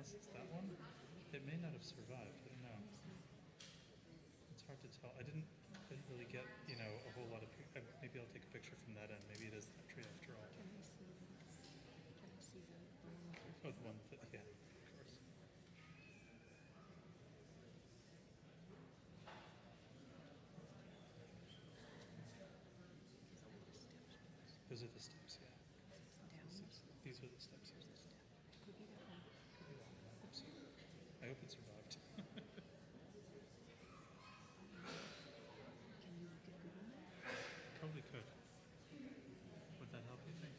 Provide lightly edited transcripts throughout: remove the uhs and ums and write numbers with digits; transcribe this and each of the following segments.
unless it's that one, it may not have survived. I don't know. It's hard to tell. I didn't really get, a whole lot of. Maybe I'll take a picture from that end. Maybe it is that tree after all. Can I see the one with Oh, the one that, yeah, of course. Those are the steps, yeah. down? These are the steps. Here's the step. Could be that one. Could be that one. Oops. I hope it survived. Can you look at Google Maps? Probably could. Would that help, you think?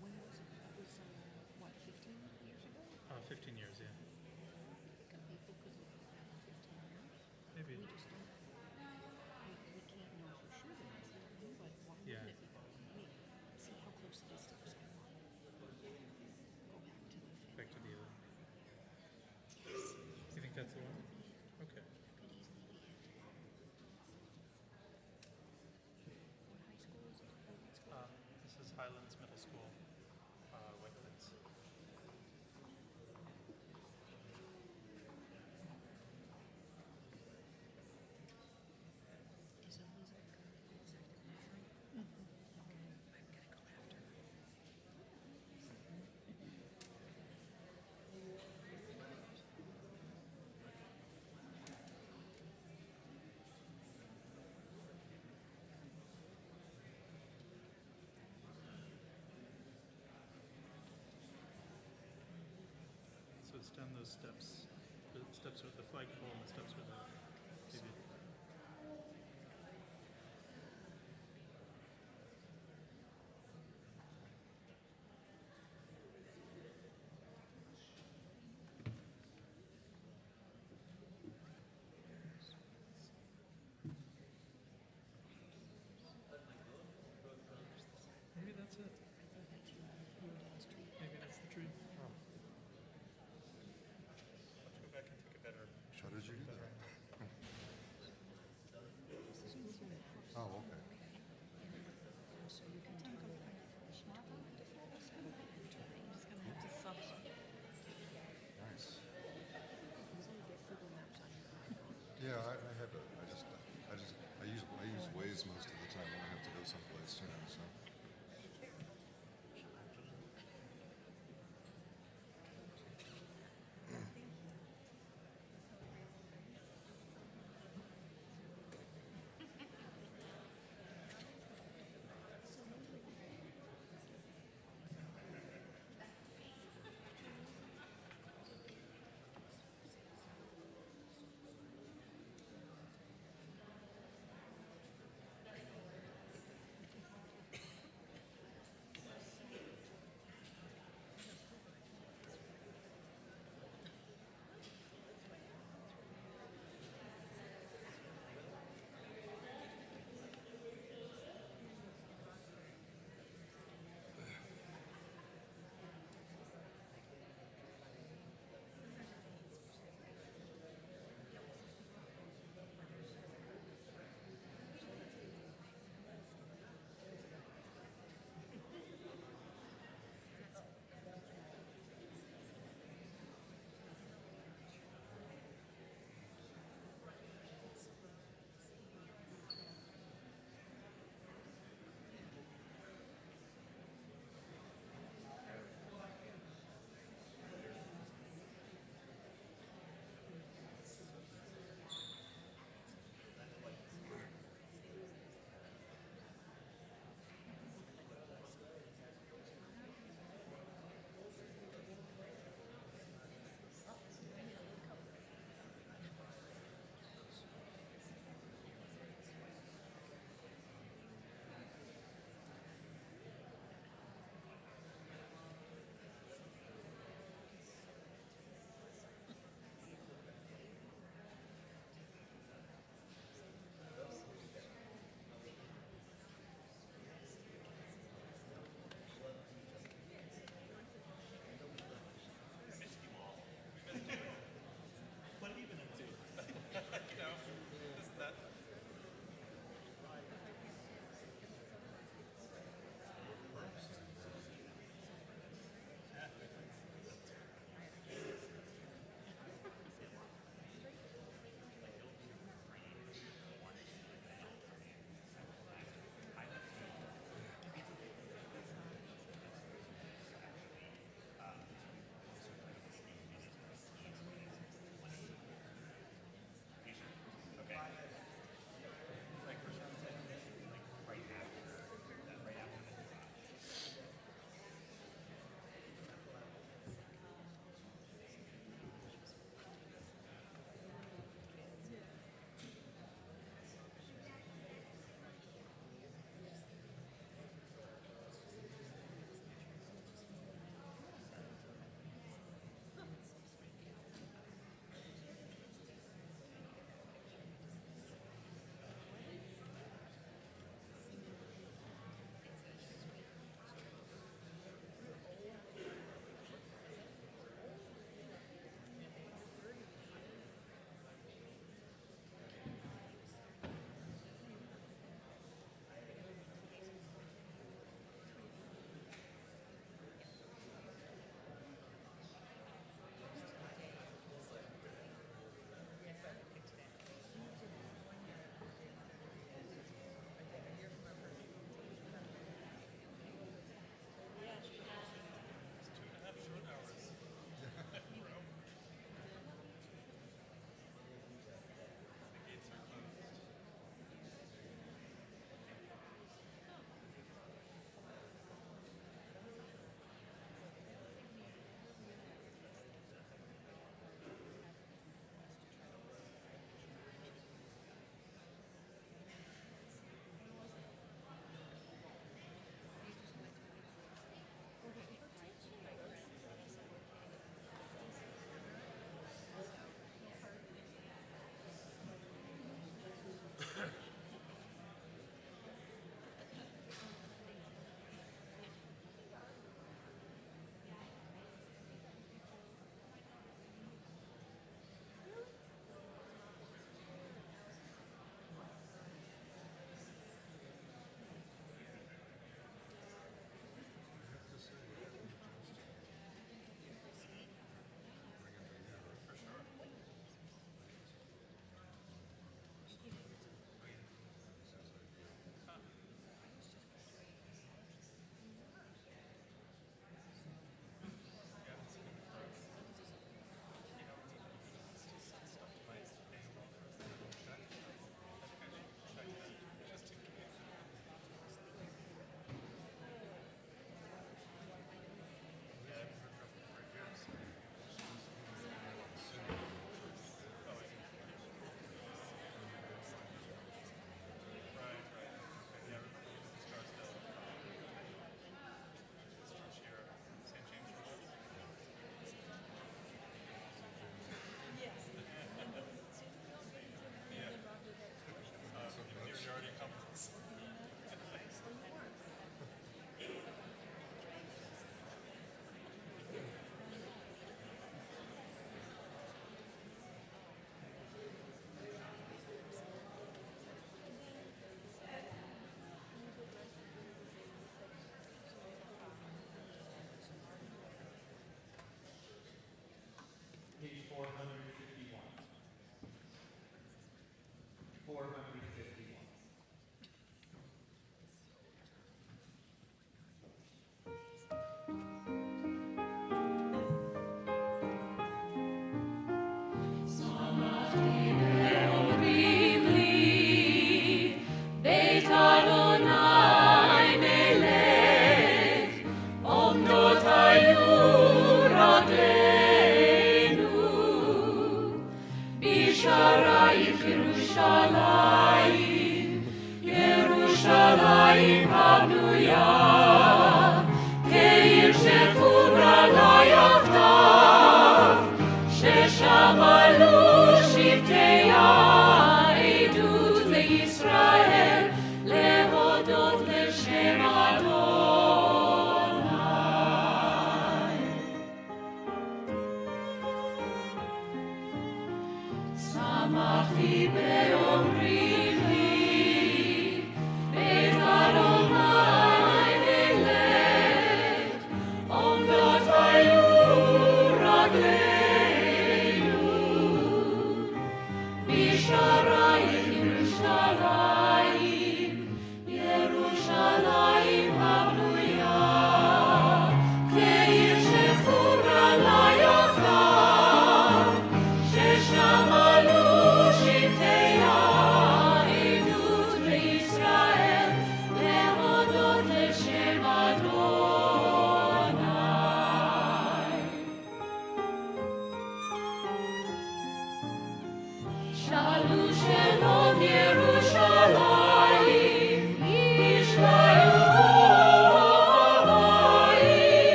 When was it? That was, what, 15 years ago? 15 years, yeah. I think people could look at that in 15 years. Maybe. We just don't. We can't know for sure that it's happening, but why Yeah. wouldn't it be happening? See how close it is to the sidewalk. Go back to the fence. Back to the other. You think that's the one? Okay. Could easily be it. What high school is it? What school? This is Highlands Middle School, Whitelands. Is Eliza going to be exactly measuring? Okay, I'm going to go after her. So it's down those steps. The steps are the flagpole and the steps are the maybe. Maybe that's it. I think that's your dad's tree. Maybe that's the tree. Oh. Let's go back and take a better. How did you do better that? angle.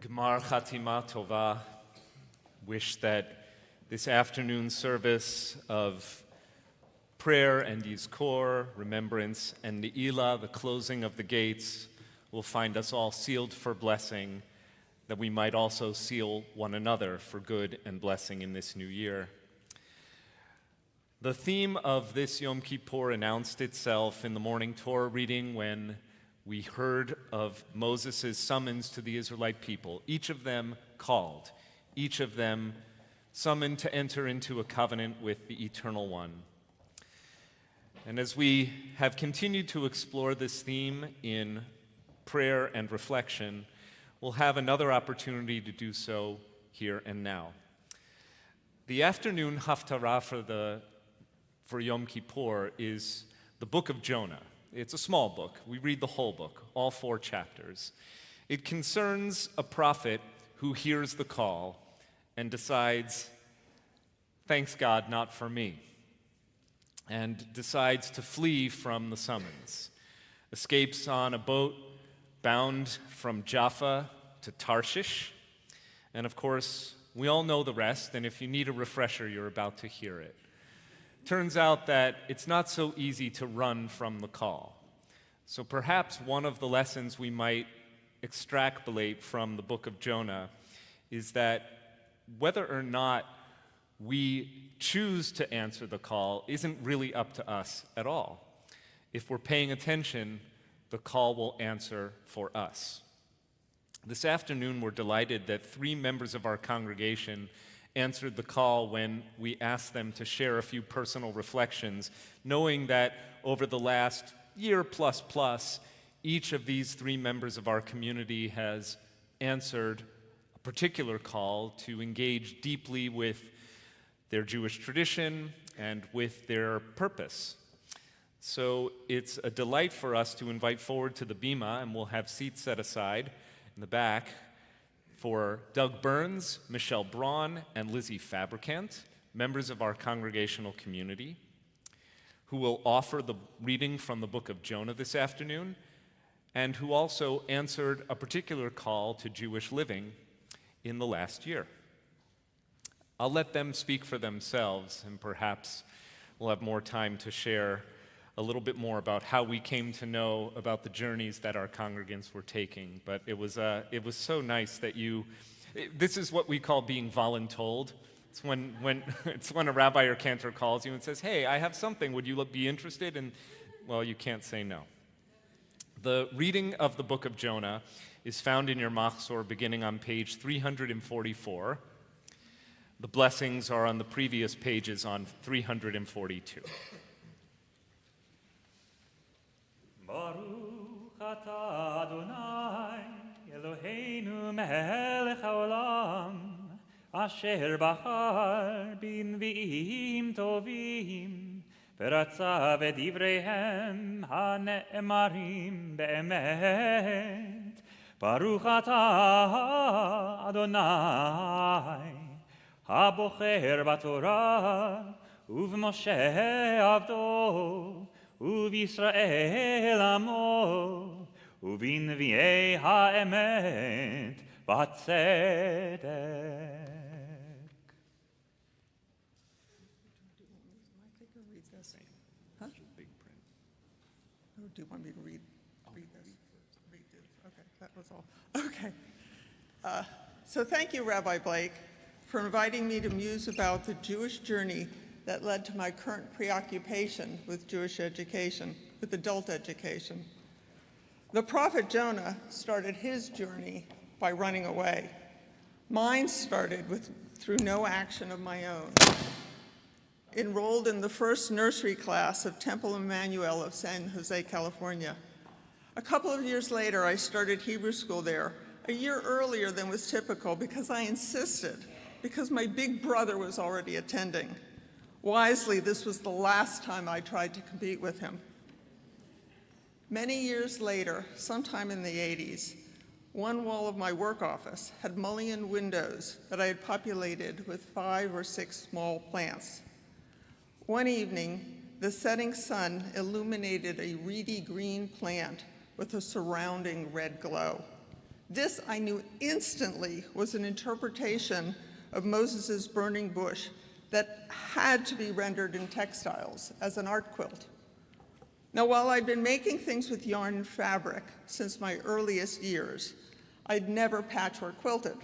Gemar Chatima Tova. Wish that this afternoon service of prayer and Yizkor, remembrance, and Ne'ilah, the closing of the gates, will find us all sealed for blessing, that we might also seal one another for good and blessing in this new year. The theme of this Yom Kippur announced itself in the morning Torah reading when we heard of Moses' summons to the Israelite people. Each of them called, each of them summoned to enter into a covenant with the Eternal One. And as we have continued to explore this theme in prayer and reflection, we'll have another opportunity to do so here and now. The afternoon haftarah for Yom Kippur is the book of Jonah. It's a small book. We read the whole book, all 4 chapters. It concerns a prophet who hears the call and decides, thanks God, not for me, and decides to flee from the summons, escapes on a boat bound from Jaffa to Tarshish, and of course, we all know the rest, and if you need a refresher, you're about to hear it. Turns out that it's not so easy to run from the call. So perhaps one of the lessons we might extrapolate from the book of Jonah is that whether or not we choose to answer the call isn't really up to us at all. If we're paying attention, the call will answer for us. This afternoon, we're delighted that 3 members of our congregation answered the call when we asked them to share a few personal reflections, knowing that over the last year plus, each of these 3 members of our community has answered a particular call to engage deeply with their Jewish tradition and with their purpose. So it's a delight for us to invite forward to the Bima, and we'll have seats set aside in the back for Doug Burns, Michelle Braun, and Lizzie Fabricant, members of our congregational community, who will offer the reading from the book of Jonah this afternoon, and who also answered a particular call to Jewish living in the last year. I'll let them speak for themselves, and perhaps we'll have more time to share a little bit more about how we came to know about the journeys that our congregants were taking. But it was so nice that this is what we call being voluntold. It's when a rabbi or cantor calls you and says, hey, I have something, would you be interested? And, well, you can't say no. The reading of the book of Jonah is found in your Machzor beginning on page 344. The blessings are on the previous pages on 342. Baruch atah Adonai, Eloheinu melech haolam, asher bachar b'nvi'im tovim, v'ratza v'divreihem ha'ne'emarim be'emet. Baruch atah Adonai, ha'bocher b'torah, u'v'Moshe avdo, ובישראל עמו, ובנביאי האמת בצדק. Or do you want me to read this? Okay, that was all. Okay. So thank you, Rabbi Blake, for inviting me to muse about the Jewish journey that led to my current preoccupation with Jewish education, with adult education. The prophet Jonah started his journey by running away. Mine started through no action of my own. Enrolled in the first nursery class of Temple Emmanuel of San Jose, California. A couple of years later, I started Hebrew school there, a year earlier than was typical because I insisted, because my big brother was already attending. Wisely, this was the last time I tried to compete with him. Many years later, sometime in the 80s, one wall of my work office had mullioned windows that I had populated with 5 or 6 small plants. One evening, the setting sun illuminated a reedy green plant with a surrounding red glow. This, I knew instantly, was an interpretation of Moses' burning bush that had to be rendered in textiles as an art quilt. Now, while I'd been making things with yarn and fabric since my earliest years, I'd never patchwork quilted.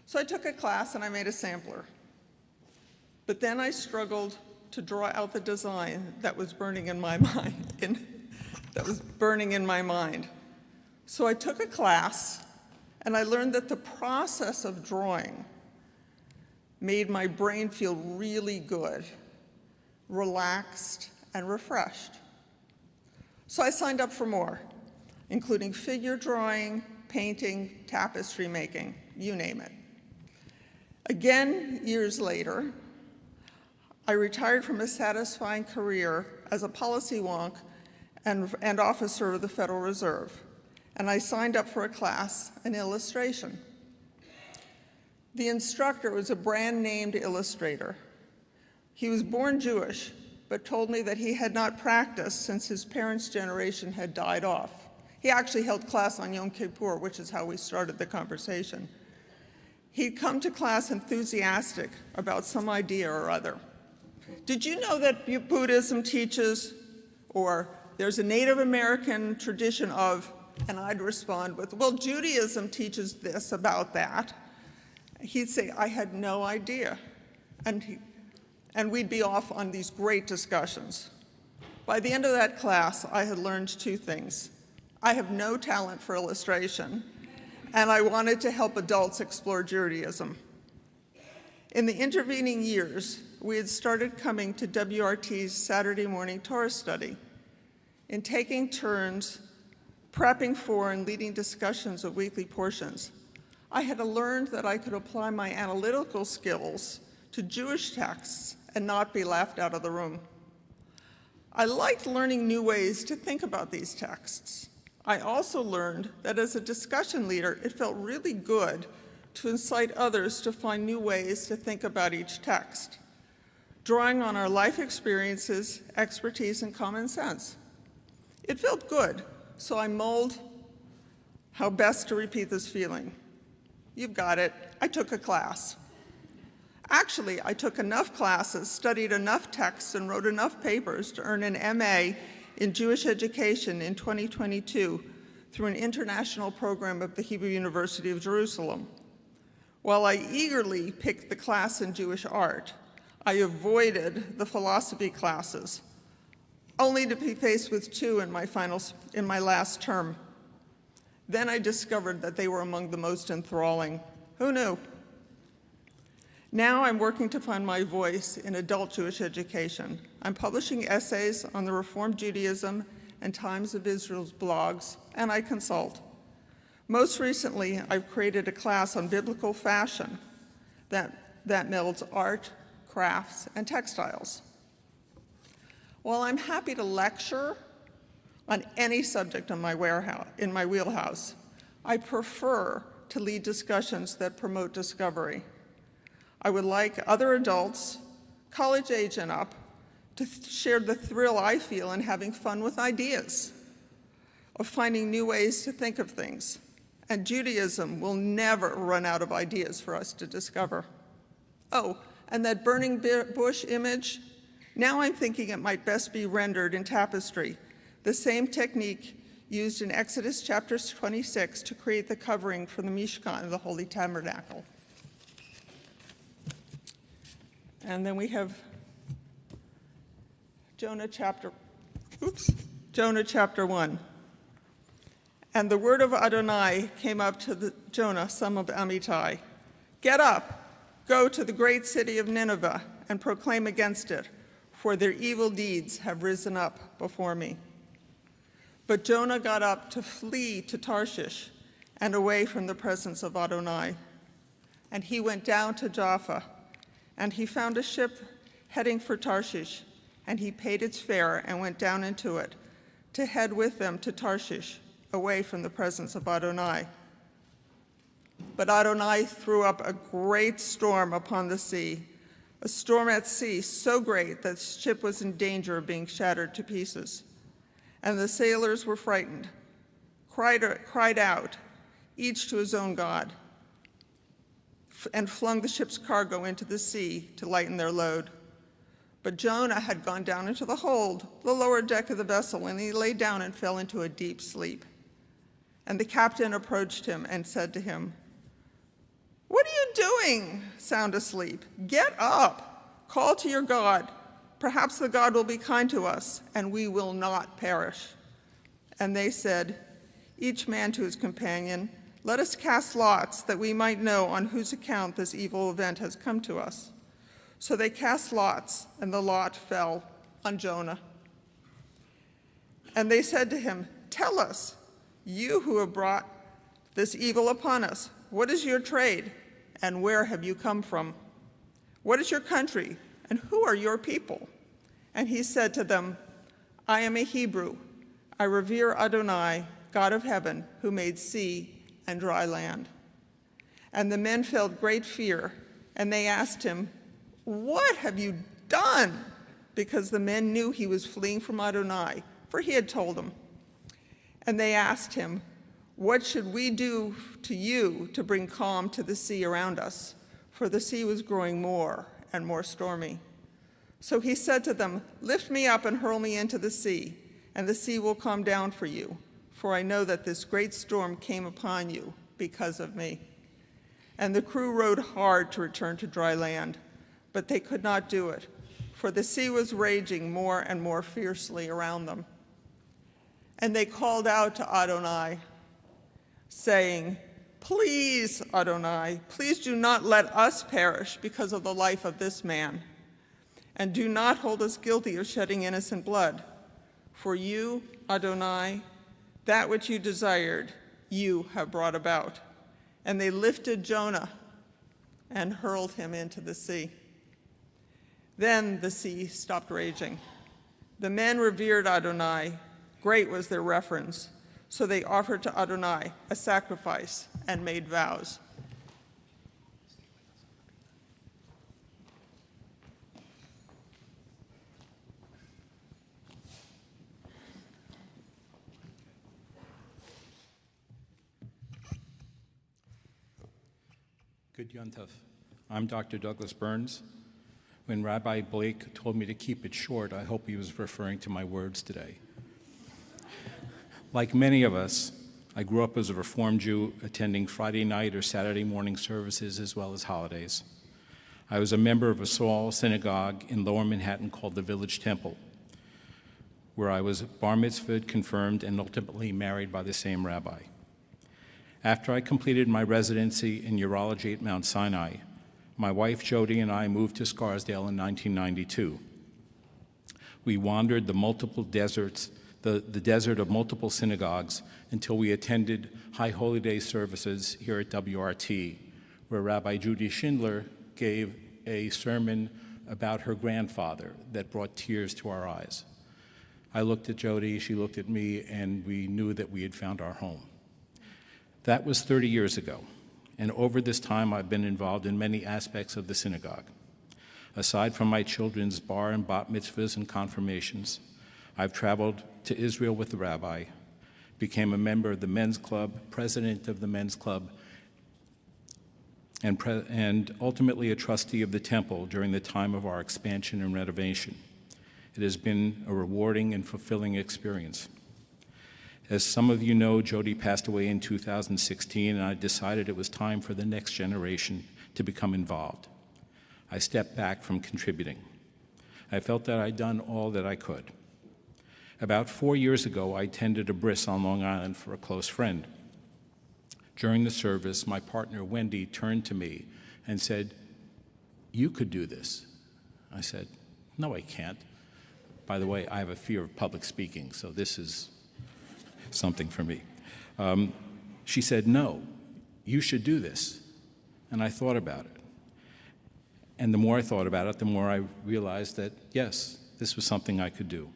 So I took a class and I made a sampler. But then I struggled to draw out the design that was burning in my mind. So I took a class and I learned that the process of drawing made my brain feel really good, relaxed, and refreshed. So I signed up for more, including figure drawing, painting, tapestry making, you name it. Again, years later, I retired from a satisfying career as a policy wonk and officer of the Federal Reserve, and I signed up for a class in illustration. The instructor was a brand-named illustrator. He was born Jewish, but told me that he had not practiced since his parents' generation had died off. He actually held class on Yom Kippur, which is how we started the conversation. He'd come to class enthusiastic about some idea or other. Did you know that Buddhism teaches, or there's a Native American tradition of, and I'd respond with, well, Judaism teaches this about that. He'd say, I had no idea. And we'd be off on these great discussions. By the end of that class, I had learned two things. I have no talent for illustration, and I wanted to help adults explore Judaism. In the intervening years, we had started coming to WRT's Saturday morning Torah study and taking turns prepping for and leading discussions of weekly portions. I had learned that I could apply my analytical skills to Jewish texts and not be laughed out of the room. I liked learning new ways to think about these texts. I also learned that as a discussion leader, it felt really good to incite others to find new ways to think about each text, drawing on our life experiences, expertise, and common sense. It felt good, so I mulled how best to repeat this feeling. You've got it. I took a class. Actually, I took enough classes, studied enough texts, and wrote enough papers to earn an MA in Jewish education in 2022 through an international program of the Hebrew University of Jerusalem. While I eagerly picked the class in Jewish art, I avoided the philosophy classes, only to be faced with two in my last term. Then I discovered that they were among the most enthralling. Who knew? Now I'm working to find my voice in adult Jewish education. I'm publishing essays on the Reformed Judaism and Times of Israel's blogs, and I consult. Most recently, I've created a class on biblical fashion that melds art, crafts, and textiles. While I'm happy to lecture on any subject in my wheelhouse, I prefer to lead discussions that promote discovery. I would like other adults, college age and up, to share the thrill I feel in having fun with ideas, of finding new ways to think of things. And Judaism will never run out of ideas for us to discover. Oh, and that burning bush image, now I'm thinking it might best be rendered in tapestry, the same technique used in Exodus chapter 26 to create the covering for the Mishkan, the Holy Tabernacle. And then we have Jonah chapter 1. And the word of Adonai came up to Jonah, son of Amittai. Get up, go to the great city of Nineveh and proclaim against it, for their evil deeds have risen up before me. But Jonah got up to flee to Tarshish and away from the presence of Adonai. And he went down to Jaffa, and he found a ship heading for Tarshish, and he paid its fare and went down into it to head with them to Tarshish, away from the presence of Adonai. But Adonai threw up a great storm upon the sea, a storm at sea so great that the ship was in danger of being shattered to pieces. And the sailors were frightened, cried out, each to his own god, and flung the ship's cargo into the sea to lighten their load. But Jonah had gone down into the hold, the lower deck of the vessel, and he lay down and fell into a deep sleep. And the captain approached him and said to him, "What are you doing, sound asleep? Get up, call to your God. Perhaps the God will be kind to us, and we will not perish." And they said, each man to his companion, "Let us cast lots, that we might know on whose account this evil event has come to us." So they cast lots, and the lot fell on Jonah. And they said to him, "Tell us, you who have brought this evil upon us, what is your trade, and where have you come from? What is your country, and who are your people?" And he said to them, "I am a Hebrew. I revere Adonai, God of heaven, who made sea and dry land." And the men felt great fear, and they asked him, "What have you done?" Because the men knew he was fleeing from Adonai, for he had told them. And they asked him, "What should we do to you to bring calm to the sea around us?" For the sea was growing more and more stormy. So he said to them, "Lift me up and hurl me into the sea, and the sea will calm down for you, for I know that this great storm came upon you because of me." And the crew rowed hard to return to dry land, but they could not do it, for the sea was raging more and more fiercely around them. And they called out to Adonai, saying, "Please, Adonai, please do not let us perish because of the life of this man, and do not hold us guilty of shedding innocent blood. For you, Adonai, that which you desired, you have brought about." And they lifted Jonah and hurled him into the sea. Then the sea stopped raging. The men revered Adonai. Great was their reverence. So they offered to Adonai a sacrifice and made vows. Good Yom Tov. I'm Dr. Douglas Burns. When Rabbi Blake told me to keep it short, I hope he was referring to my words today. Like many of us, I grew up as a Reformed Jew, attending Friday night or Saturday morning services as well as holidays. I was a member of a small synagogue in Lower Manhattan called the Village Temple, where I was bar mitzvahed, confirmed, and ultimately married by the same rabbi. After I completed my residency in urology at Mount Sinai, my wife Jody and I moved to Scarsdale in 1992. We wandered the multiple deserts, the desert of multiple synagogues until we attended High Holy Day services here at WRT, where Rabbi Judy Schindler gave a sermon about her grandfather that brought tears to our eyes. I looked at Jody, she looked at me, and we knew that we had found our home. That was 30 years ago, and over this time I've been involved in many aspects of the synagogue. Aside from my children's bar and bat mitzvahs and confirmations, I've traveled to Israel with the rabbi, became a member of the men's club, president of the men's club, and ultimately a trustee of the temple during the time of our expansion and renovation. It has been a rewarding and fulfilling experience. As some of you know, Jody passed away in 2016, and I decided it was time for the next generation to become involved. I stepped back from contributing. I felt that I'd done all that I could. About 4 years ago, I attended a bris on Long Island for a close friend. During the service, my partner, Wendy, turned to me and said, "You could do this." I said, "No, I can't." By the way, I have a fear of public speaking, so this is something for me. She said, "No, you should do this." And I thought about it. And the more I thought about it, the more I realized that, yes, this was something I could do.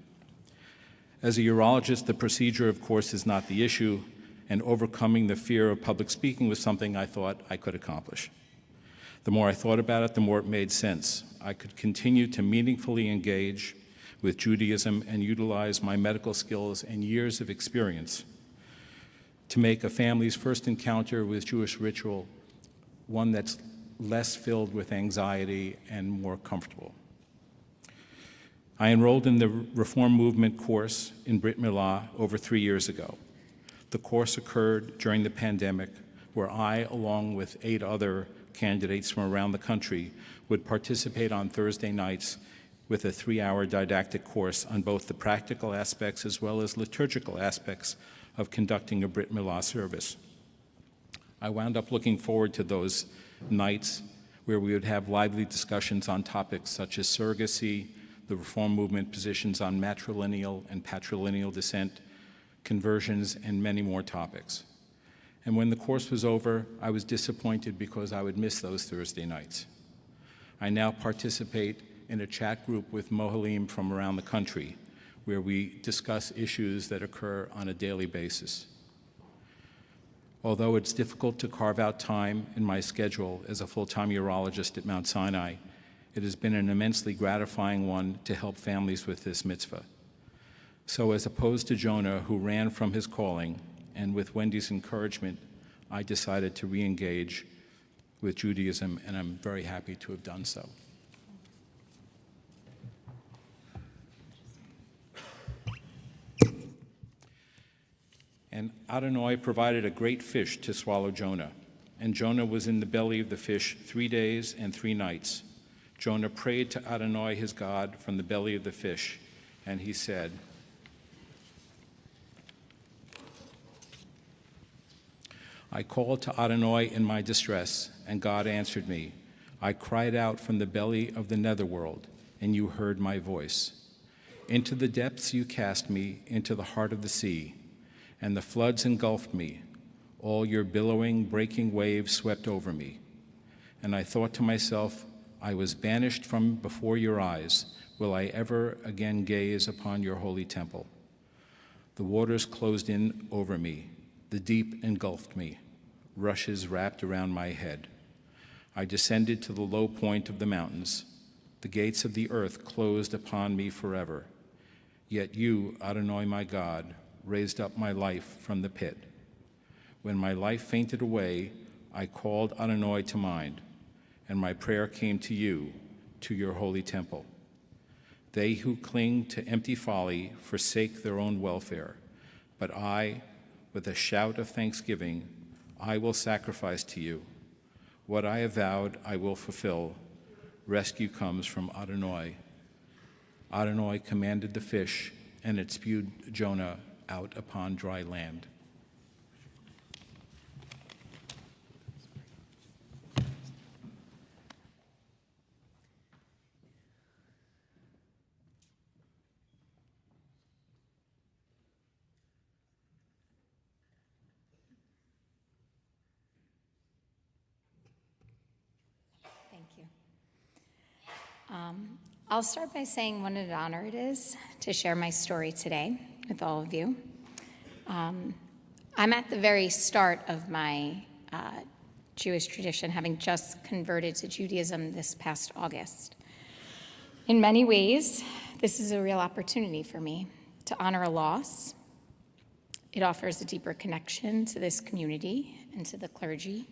As a urologist, the procedure, of course, is not the issue, and overcoming the fear of public speaking was something I thought I could accomplish. The more I thought about it, the more it made sense. I could continue to meaningfully engage with Judaism and utilize my medical skills and years of experience to make a family's first encounter with Jewish ritual one that's less filled with anxiety and more comfortable. I enrolled in the Reform Movement course in Brit Milah over 3 years ago. The course occurred during the pandemic, where I, along with 8 other candidates from around the country, would participate on Thursday nights with a 3-hour didactic course on both the practical aspects as well as liturgical aspects of conducting a Brit Milah service. I wound up looking forward to those nights where we would have lively discussions on topics such as surrogacy, the Reform Movement positions on matrilineal and patrilineal descent, conversions, and many more topics. And when the course was over, I was disappointed because I would miss those Thursday nights. I now participate in a chat group with Mohalim from around the country, where we discuss issues that occur on a daily basis. Although it's difficult to carve out time in my schedule as a full-time urologist at Mount Sinai, it has been an immensely gratifying one to help families with this mitzvah. So as opposed to Jonah, who ran from his calling, and with Wendy's encouragement, I decided to re-engage with Judaism, and I'm very happy to have done so. And Adonai provided a great fish to swallow Jonah, and Jonah was in the belly of the fish 3 days and 3 nights. Jonah prayed to Adonai, his God, from the belly of the fish, and he said, I called to Adonai in my distress, and God answered me. I cried out from the belly of the netherworld, and you heard my voice. Into the depths you cast me, into the heart of the sea, and the floods engulfed me. All your billowing, breaking waves swept over me. And I thought to myself, I was banished from before your eyes. Will I ever again gaze upon your holy temple? The waters closed in over me. The deep engulfed me. Rushes wrapped around my head. I descended to the low point of the mountains. The gates of the earth closed upon me forever. Yet you, Adonai my God, raised up my life from the pit. When my life fainted away, I called Adonai to mind, and my prayer came to you, to your holy temple. They who cling to empty folly forsake their own welfare, but I, with a shout of thanksgiving, I will sacrifice to you. What I have vowed, I will fulfill. Rescue comes from Adonai. Adonai commanded the fish, and it spewed Jonah out upon dry land. Thank you. I'll start by saying what an honor it is to share my story today with all of you. I'm at the very start of my Jewish tradition, having just converted to Judaism this past August. In many ways, this is a real opportunity for me to honor a loss. It offers a deeper connection to this community and to the clergy.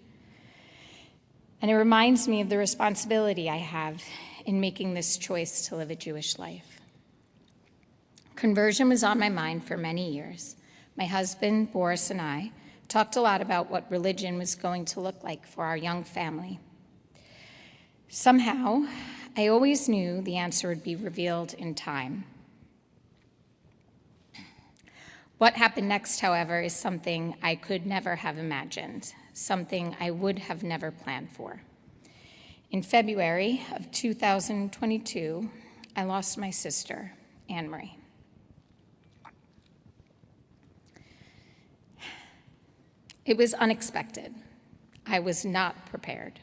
And it reminds me of the responsibility I have in making this choice to live a Jewish life. Conversion was on my mind for many years. My husband, Boris, and I talked a lot about what religion was going to look like for our young family. Somehow, I always knew the answer would be revealed in time. What happened next, however, is something I could never have imagined, something I would have never planned for. In February of 2022, I lost my sister, Anne Marie. It was unexpected. I was not prepared.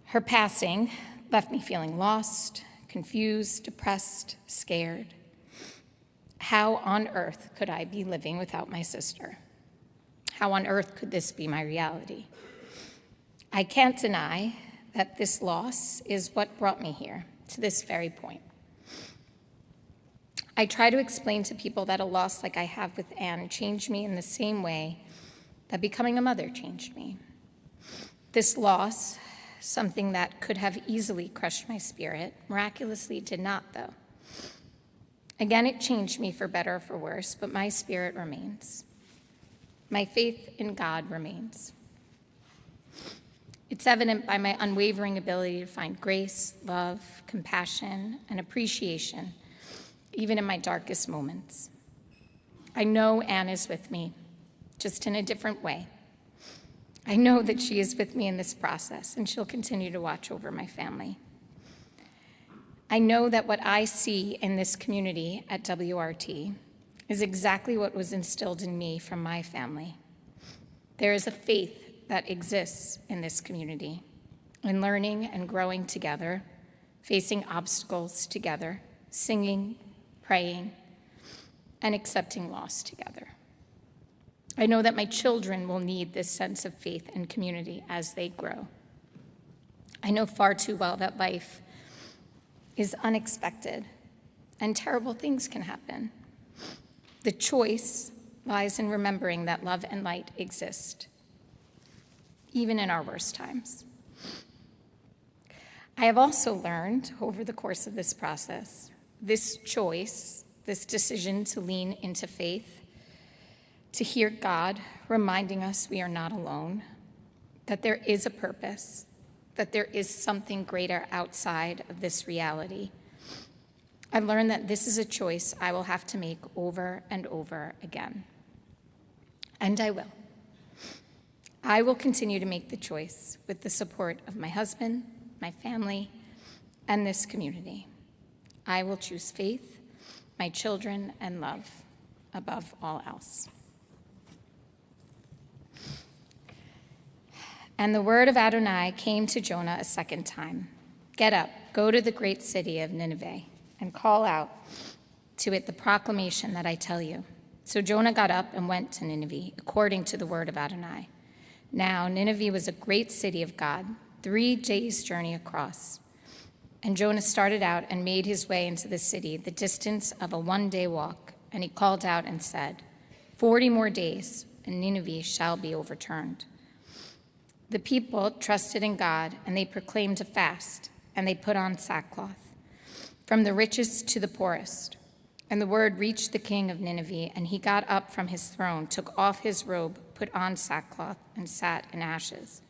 Her passing left me feeling lost, confused, depressed, scared. How on earth could I be living without my sister? How on earth could this be my reality? I can't deny that this loss is what brought me here, to this very point. I try to explain to people that a loss like I have with Anne changed me in the same way that becoming a mother changed me. This loss, something that could have easily crushed my spirit, miraculously did not, though. Again, it changed me for better or for worse, but my spirit remains. My faith in God remains. It's evident by my unwavering ability to find grace, love, compassion, and appreciation, even in my darkest moments. I know Anne is with me, just in a different way. I know that she is with me in this process, and she'll continue to watch over my family. I know that what I see in this community at WRT is exactly what was instilled in me from my family. There is a faith that exists in this community, in learning and growing together, facing obstacles together, singing, praying, and accepting loss together. I know that my children will need this sense of faith and community as they grow. I know far too well that life is unexpected and terrible things can happen. The choice lies in remembering that love and light exist, even in our worst times. I have also learned over the course of this process, this choice, this decision to lean into faith, to hear God reminding us we are not alone, that there is a purpose, that there is something greater outside of this reality. I've learned that this is a choice I will have to make over and over again. And I will. I will continue to make the choice with the support of my husband, my family, and this community. I will choose faith, my children, and love above all else. And the word of Adonai came to Jonah a second time. Get up, go to the great city of Nineveh, and call out to it the proclamation that I tell you. So Jonah got up and went to Nineveh, according to the word of Adonai. Now Nineveh was a great city of God, 3 days' journey across. And Jonah started out and made his way into the city, the distance of a 1-day walk. And he called out and said, 40 more days, and Nineveh shall be overturned. The people trusted in God, and they proclaimed a fast, and they put on sackcloth, from the richest to the poorest. And the word reached the king of Nineveh, and he got up from his throne, took off his robe, put on sackcloth, and sat in ashes.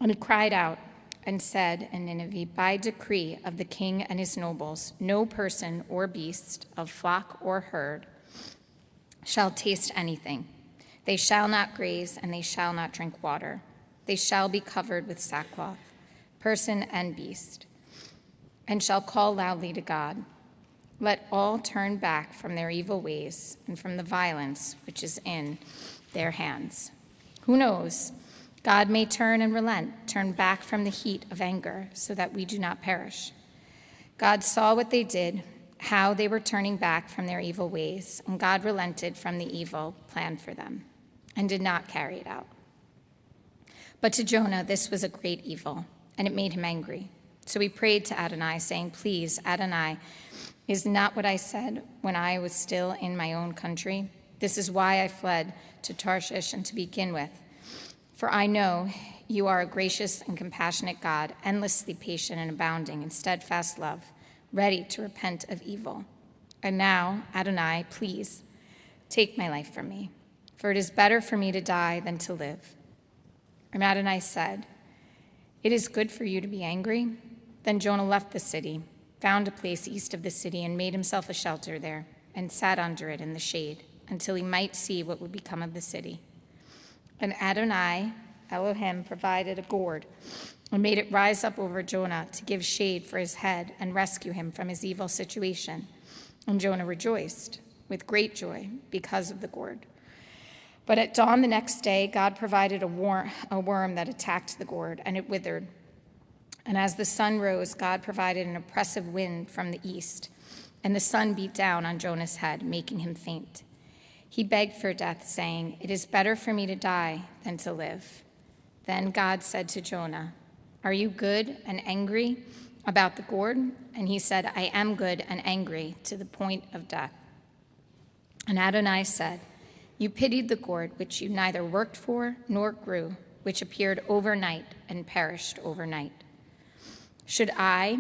And he cried out and said in Nineveh, by decree of the king and his nobles, no person or beast of flock or herd shall taste anything. They shall not graze, and they shall not drink water. They shall be covered with sackcloth, person and beast, and shall call loudly to God. Let all turn back from their evil ways and from the violence which is in their hands. Who knows? God may turn and relent, turn back from the heat of anger, so that we do not perish. God saw what they did, how they were turning back from their evil ways, and God relented from the evil planned for them and did not carry it out. But to Jonah, this was a great evil, and it made him angry. So he prayed to Adonai, saying, please, Adonai, is not what I said when I was still in my own country? This is why I fled to Tarshish and to begin with. For I know you are a gracious and compassionate God, endlessly patient and abounding in steadfast love, ready to repent of evil. And now, Adonai, please, take my life from me, for it is better for me to die than to live. And Adonai said, it is good for you to be angry. Then Jonah left the city, found a place east of the city, and made himself a shelter there, and sat under it in the shade, until he might see what would become of the city. And Adonai, Elohim, provided a gourd, and made it rise up over Jonah to give shade for his head and rescue him from his evil situation. And Jonah rejoiced with great joy because of the gourd. But at dawn the next day, God provided a worm that attacked the gourd, and it withered. And as the sun rose, God provided an oppressive wind from the east, and the sun beat down on Jonah's head, making him faint. He begged for death, saying, it is better for me to die than to live. Then God said to Jonah, are you good and angry about the gourd, and he said, I am good and angry to the point of death. And Adonai said, you pitied the gourd which you neither worked for nor grew, which appeared overnight and perished overnight. Should I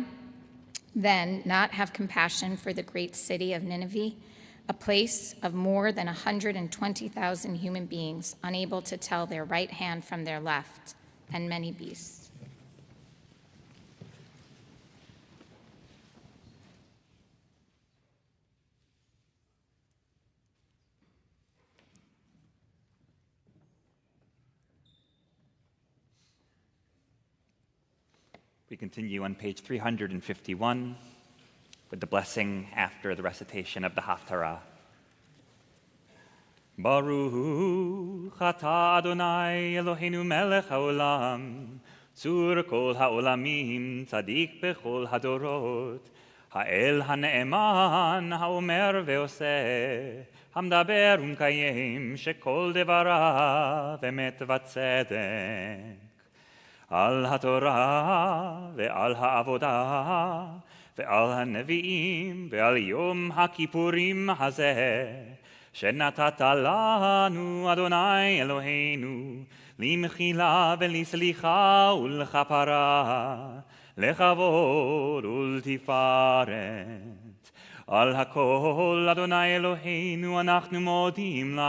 then not have compassion for the great city of Nineveh, a place of more than 120,000 human beings, unable to tell their right hand from their left, and many beasts? We continue on page 351 with the blessing after the recitation of the Haftarah. Baruch atah Adonai Eloheinu melech haolam, tzur kol haolamim, tzadik bechol hadorot, האל הנאמן, האומר ועושה, המדבר ומקיים, שכל דבריו אמת וצדק. על התורה ועל העבודה ועל הנביאים ועל יום הכיפורים הזה, שנתת לנו, אדוני אלוהינו, למחילה ולסליחה ולכפרה, לכבוד ולתפארת. על הכל, אדוני אלוהינו, אנחנו מודים לך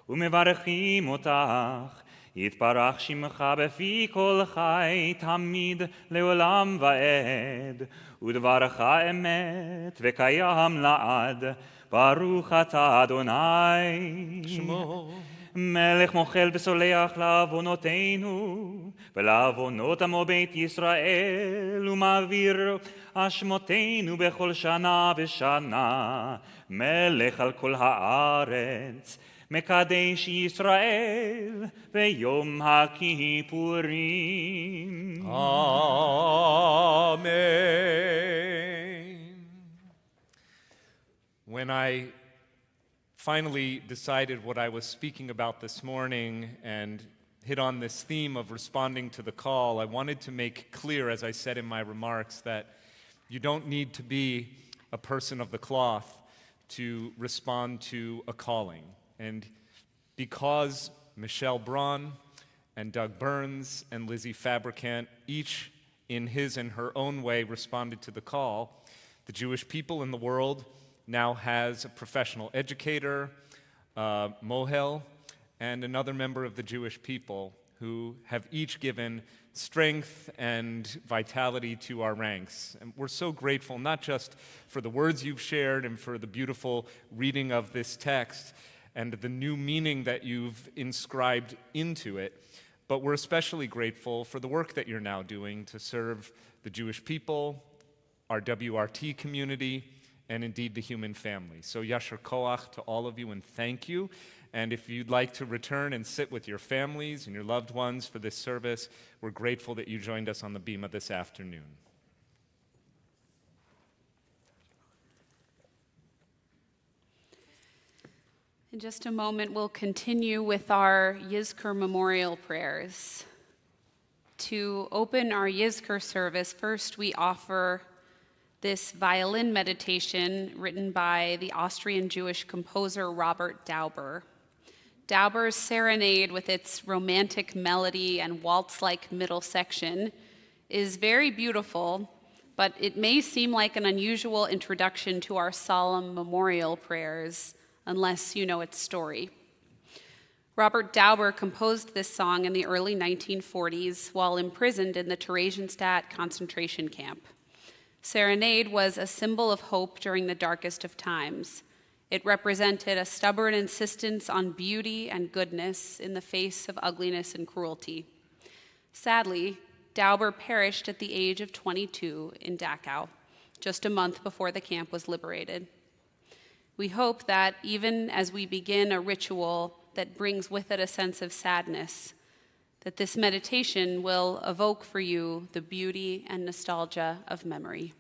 ומברכים אותך. יתברך שמך בפי כל חי תמיד לעולם ועד, ודברך אמת וקיים לעד. ברוך אתה אדוני שמו מלך מוחל וסולח לעוונותינו ולעוונות עמו בית ישראל, ומעביר אשמותינו בכל שנה ושנה. מלך על כל הארץ, מקדש ישראל ביום הכיפורים. Amen. When I finally decided what I was speaking about this morning and hit on this theme of responding to the call, I wanted to make clear, as I said in my remarks, that you don't need to be a person of the cloth to respond to a calling. And because Michelle Braun and Doug Burns and Lizzie Fabricant, each in his and her own way responded to the call, the Jewish people in the world now has a professional educator, Mohel, and another member of the Jewish people who have each given strength and vitality to our ranks. And we're so grateful, not just for the words you've shared and for the beautiful reading of this text and the new meaning that you've inscribed into it, but we're especially grateful for the work that you're now doing to serve the Jewish people, our WRT community, and indeed the human family. So yasher koach to all of you, and thank you. And if you'd like to return and sit with your families and your loved ones for this service, we're grateful that you joined us on the Bima this afternoon. In just a moment, we'll continue with our Yizkor memorial prayers. To open our Yizkor service, first we offer this violin meditation written by the Austrian Jewish composer Robert Dauber. Dauber's serenade, with its romantic melody and waltz-like middle section, is very beautiful, but it may seem like an unusual introduction to our solemn memorial prayers, unless you know its story. Robert Dauber composed this song in the early 1940s while imprisoned in the Theresienstadt concentration camp. Serenade was a symbol of hope during the darkest of times. It represented a stubborn insistence on beauty and goodness in the face of ugliness and cruelty. Sadly, Dauber perished at the age of 22 in Dachau, just a month before the camp was liberated. We hope that even as we begin a ritual that brings with it a sense of sadness, that this meditation will evoke for you the beauty and nostalgia of memory.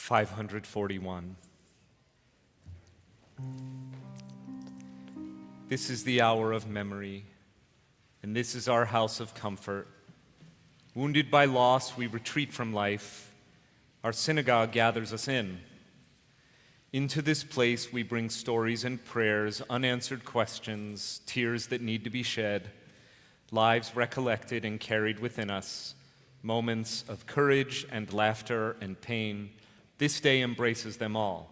541. This is the hour of memory, and this is our house of comfort. Wounded by loss, we retreat from life. Our synagogue gathers us in. Into this place, we bring stories and prayers, unanswered questions, tears that need to be shed, lives recollected and carried within us, moments of courage and laughter and pain. This day embraces them all.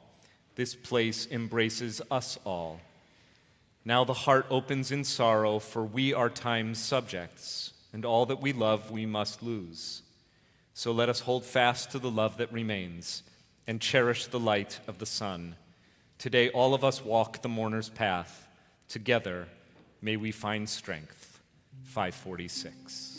This place embraces us all. Now the heart opens in sorrow, for we are time's subjects, and all that we love we must lose. So let us hold fast to the love that remains and cherish the light of the sun. Today all of us walk the mourner's path. Together may we find strength. 546.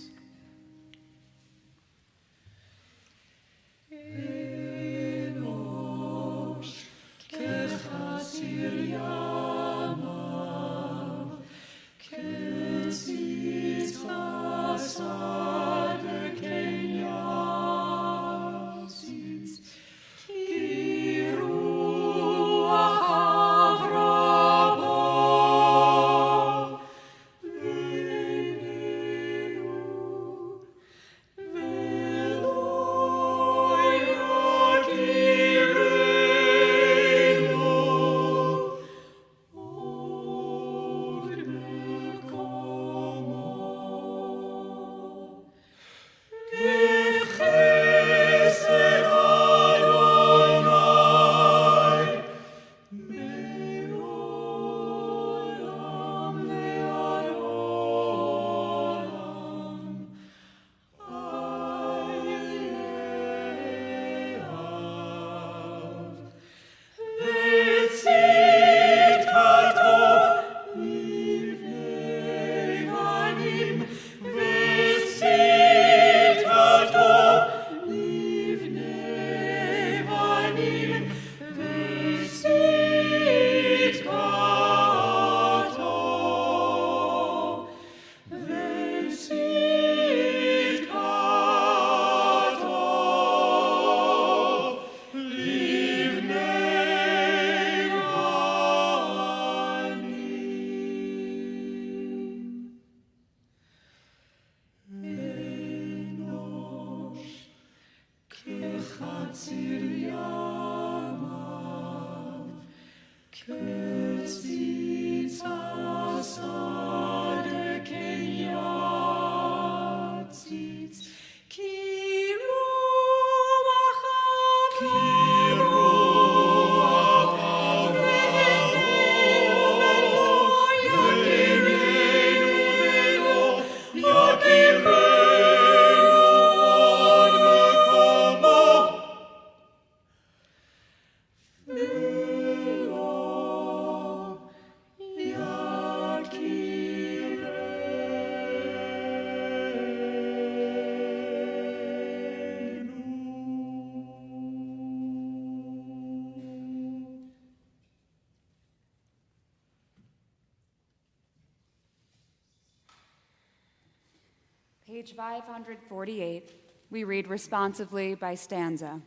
Page 548, we read responsively by stanza.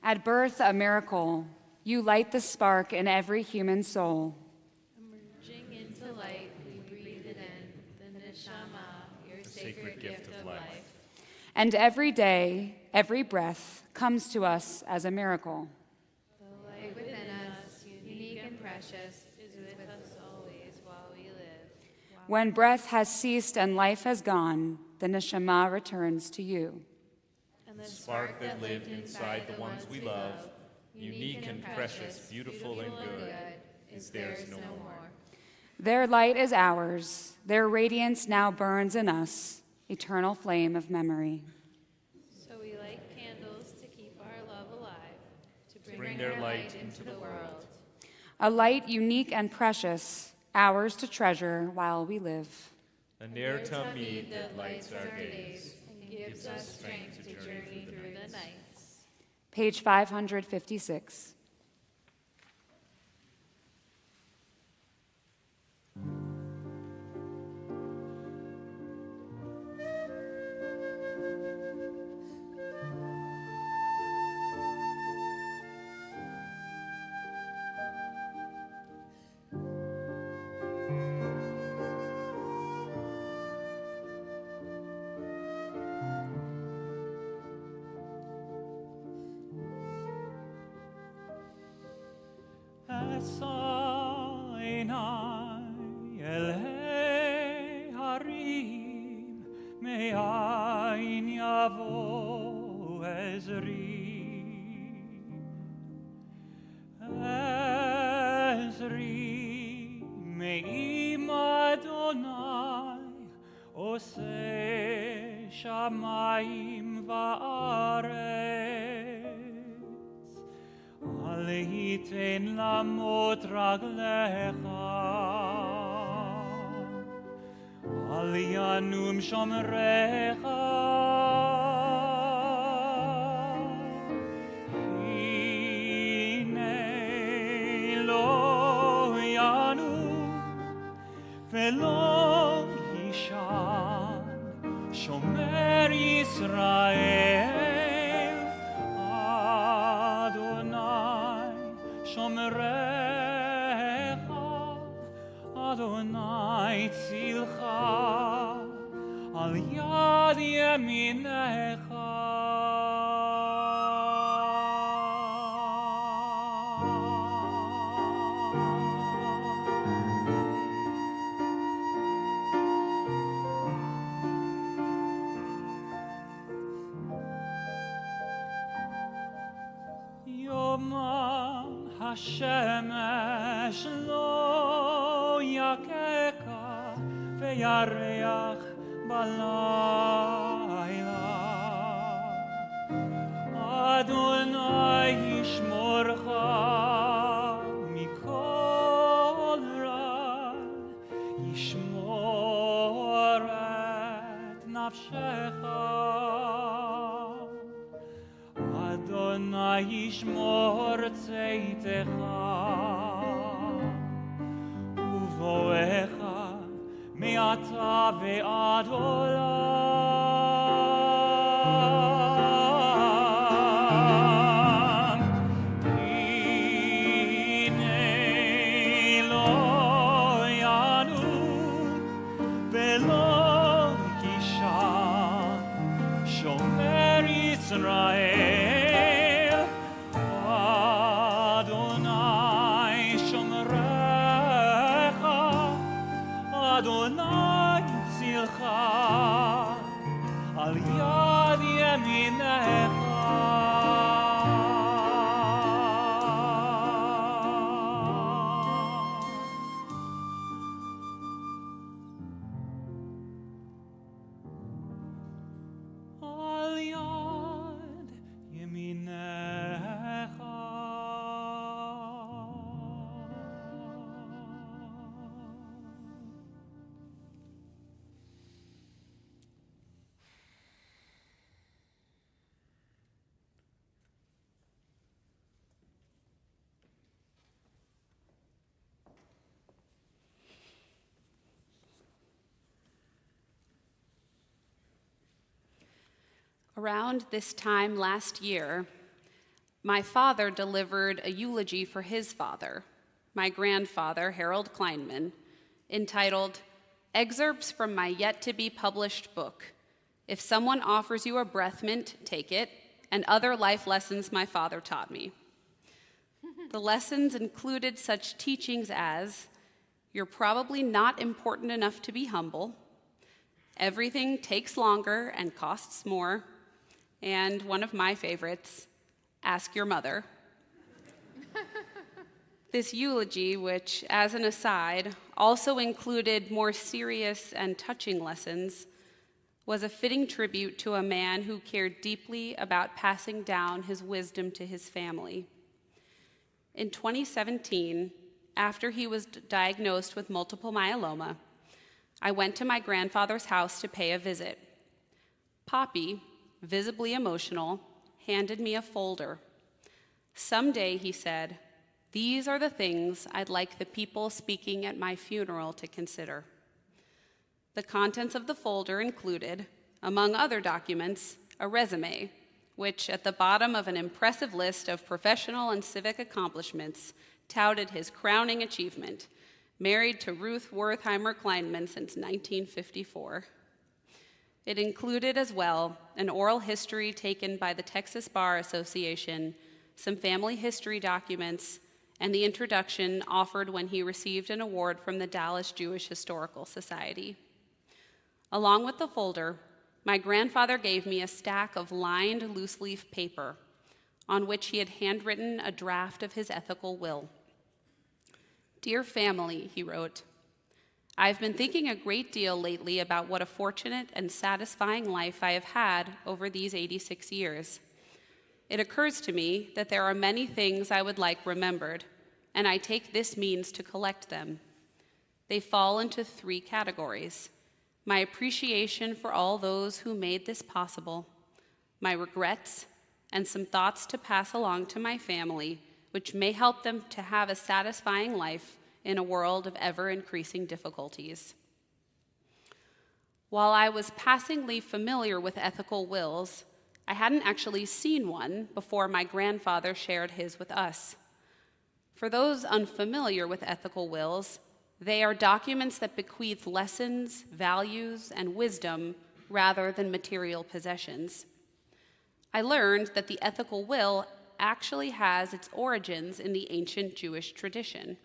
At birth, a miracle, you light the spark in every human soul. Emerging into light, we breathe it in, the neshama, your sacred gift of life. And every day, every breath comes to us as a miracle. The light within us, unique and precious, is with us always while we live. When breath has ceased and life has gone, the neshama returns to you. And the Spark that lived inside the ones we love, unique and precious, beautiful and good, is theirs no more. Their light is ours. Their radiance now burns in us, eternal flame of memory. So we light candles to keep our love alive, to Bring their light into the world. A light unique and precious, ours to treasure while we live. A ne'er tamid that lights our days, and gives us strength to journey through the nights. Page 556. Sinai el harim me'ain yavo Ezri me'im Adonai oseh shamayim va'aretz al yitin lamot raglecha al yanum shomrecha ולא יישן שומר ישראל אדוני שומרך אדוני צילך על יד ימינך השמש לא יככה וירח בלילה אדוני ישמורך מכל רע ישמור את נפשך אדוני ישמור צאתך ובואך מעתה ועד עולם. הנה לא ינום ולא יישן שומר ישראל אדוני צילך על יד ימינך על יד ימינך Around this time last year, my father delivered a eulogy for his father, my grandfather, Harold Kleinman, entitled Excerpts from My Yet-to-Be-Published Book, If Someone Offers You a Breath Mint, Take It, and Other Life Lessons My Father Taught Me. The lessons included such teachings as, you're probably not important enough to be humble, everything takes longer and costs more, and one of my favorites, ask your mother. This eulogy, which, as an aside, also included more serious and touching lessons, was a fitting tribute to a man who cared deeply about passing down his wisdom to his family. In 2017, after he was diagnosed with multiple myeloma, I went to my grandfather's house to pay a visit. Poppy, visibly emotional, handed me a folder. Someday, he said, these are the things I'd like the people speaking at my funeral to consider. The contents of the folder included, among other documents, a resume, which at the bottom of an impressive list of professional and civic accomplishments touted his crowning achievement, married to Ruth Wertheimer Kleinman since 1954. It included as well an oral history taken by the Texas Bar Association, some family history documents, and the introduction offered when he received an award from the Dallas Jewish Historical Society. Along with the folder, my grandfather gave me a stack of lined loose-leaf paper on which he had handwritten a draft of his ethical will. "Dear family," he wrote, "I've been thinking a great deal lately about what a fortunate and satisfying life I have had over these 86 years. It occurs to me that there are many things I would like remembered, and I take this means to collect them. They fall into 3 categories: my appreciation for all those who made this possible, my regrets, and some thoughts to pass along to my family, which may help them to have a satisfying life in a world of ever-increasing difficulties." While I was passingly familiar with ethical wills, I hadn't actually seen one before my grandfather shared his with us. For those unfamiliar with ethical wills, they are documents that bequeath lessons, values, and wisdom rather than material possessions. I learned that the ethical will actually has its origins in the ancient Jewish tradition.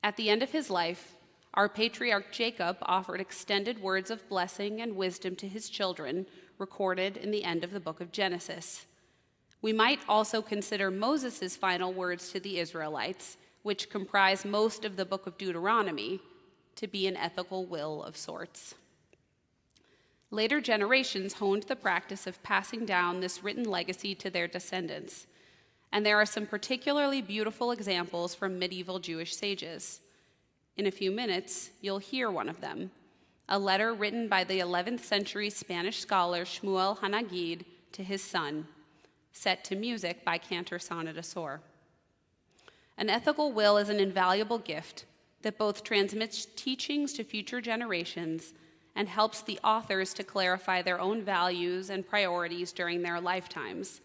At the end of his life, our patriarch Jacob offered extended words of blessing and wisdom to his children, recorded in the end of the book of Genesis. We might also consider Moses' final words to the Israelites, which comprise most of the book of Deuteronomy, to be an ethical will of sorts. Later generations honed the practice of passing down this written legacy to their descendants, and there are some particularly beautiful examples from medieval Jewish sages. In a few minutes, you'll hear one of them, a letter written by the 11th century Spanish scholar Shmuel Hanagid to his son, set to music by Cantor Sonnet Asor. An ethical will is an invaluable gift that both transmits teachings to future generations and helps the authors to clarify their own values and priorities during their lifetimes,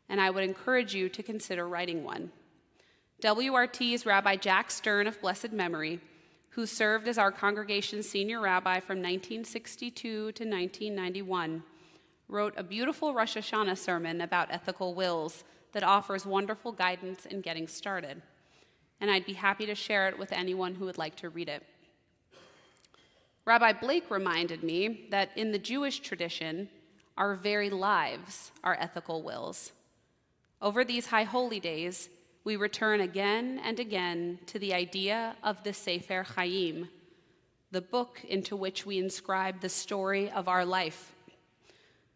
and I would encourage you to consider writing one. WRT's Rabbi Jack Stern of blessed memory, who served as our congregation's senior rabbi from 1962 to 1991, wrote a beautiful Rosh Hashanah sermon about ethical wills that offers wonderful guidance in getting started, and I'd be happy to share it with anyone who would like to read it. Rabbi Blake reminded me that in the Jewish tradition, our very lives are ethical wills. Over these high holy days, we return again and again to the idea of the Sefer Chaim, the book into which we inscribe the story of our life.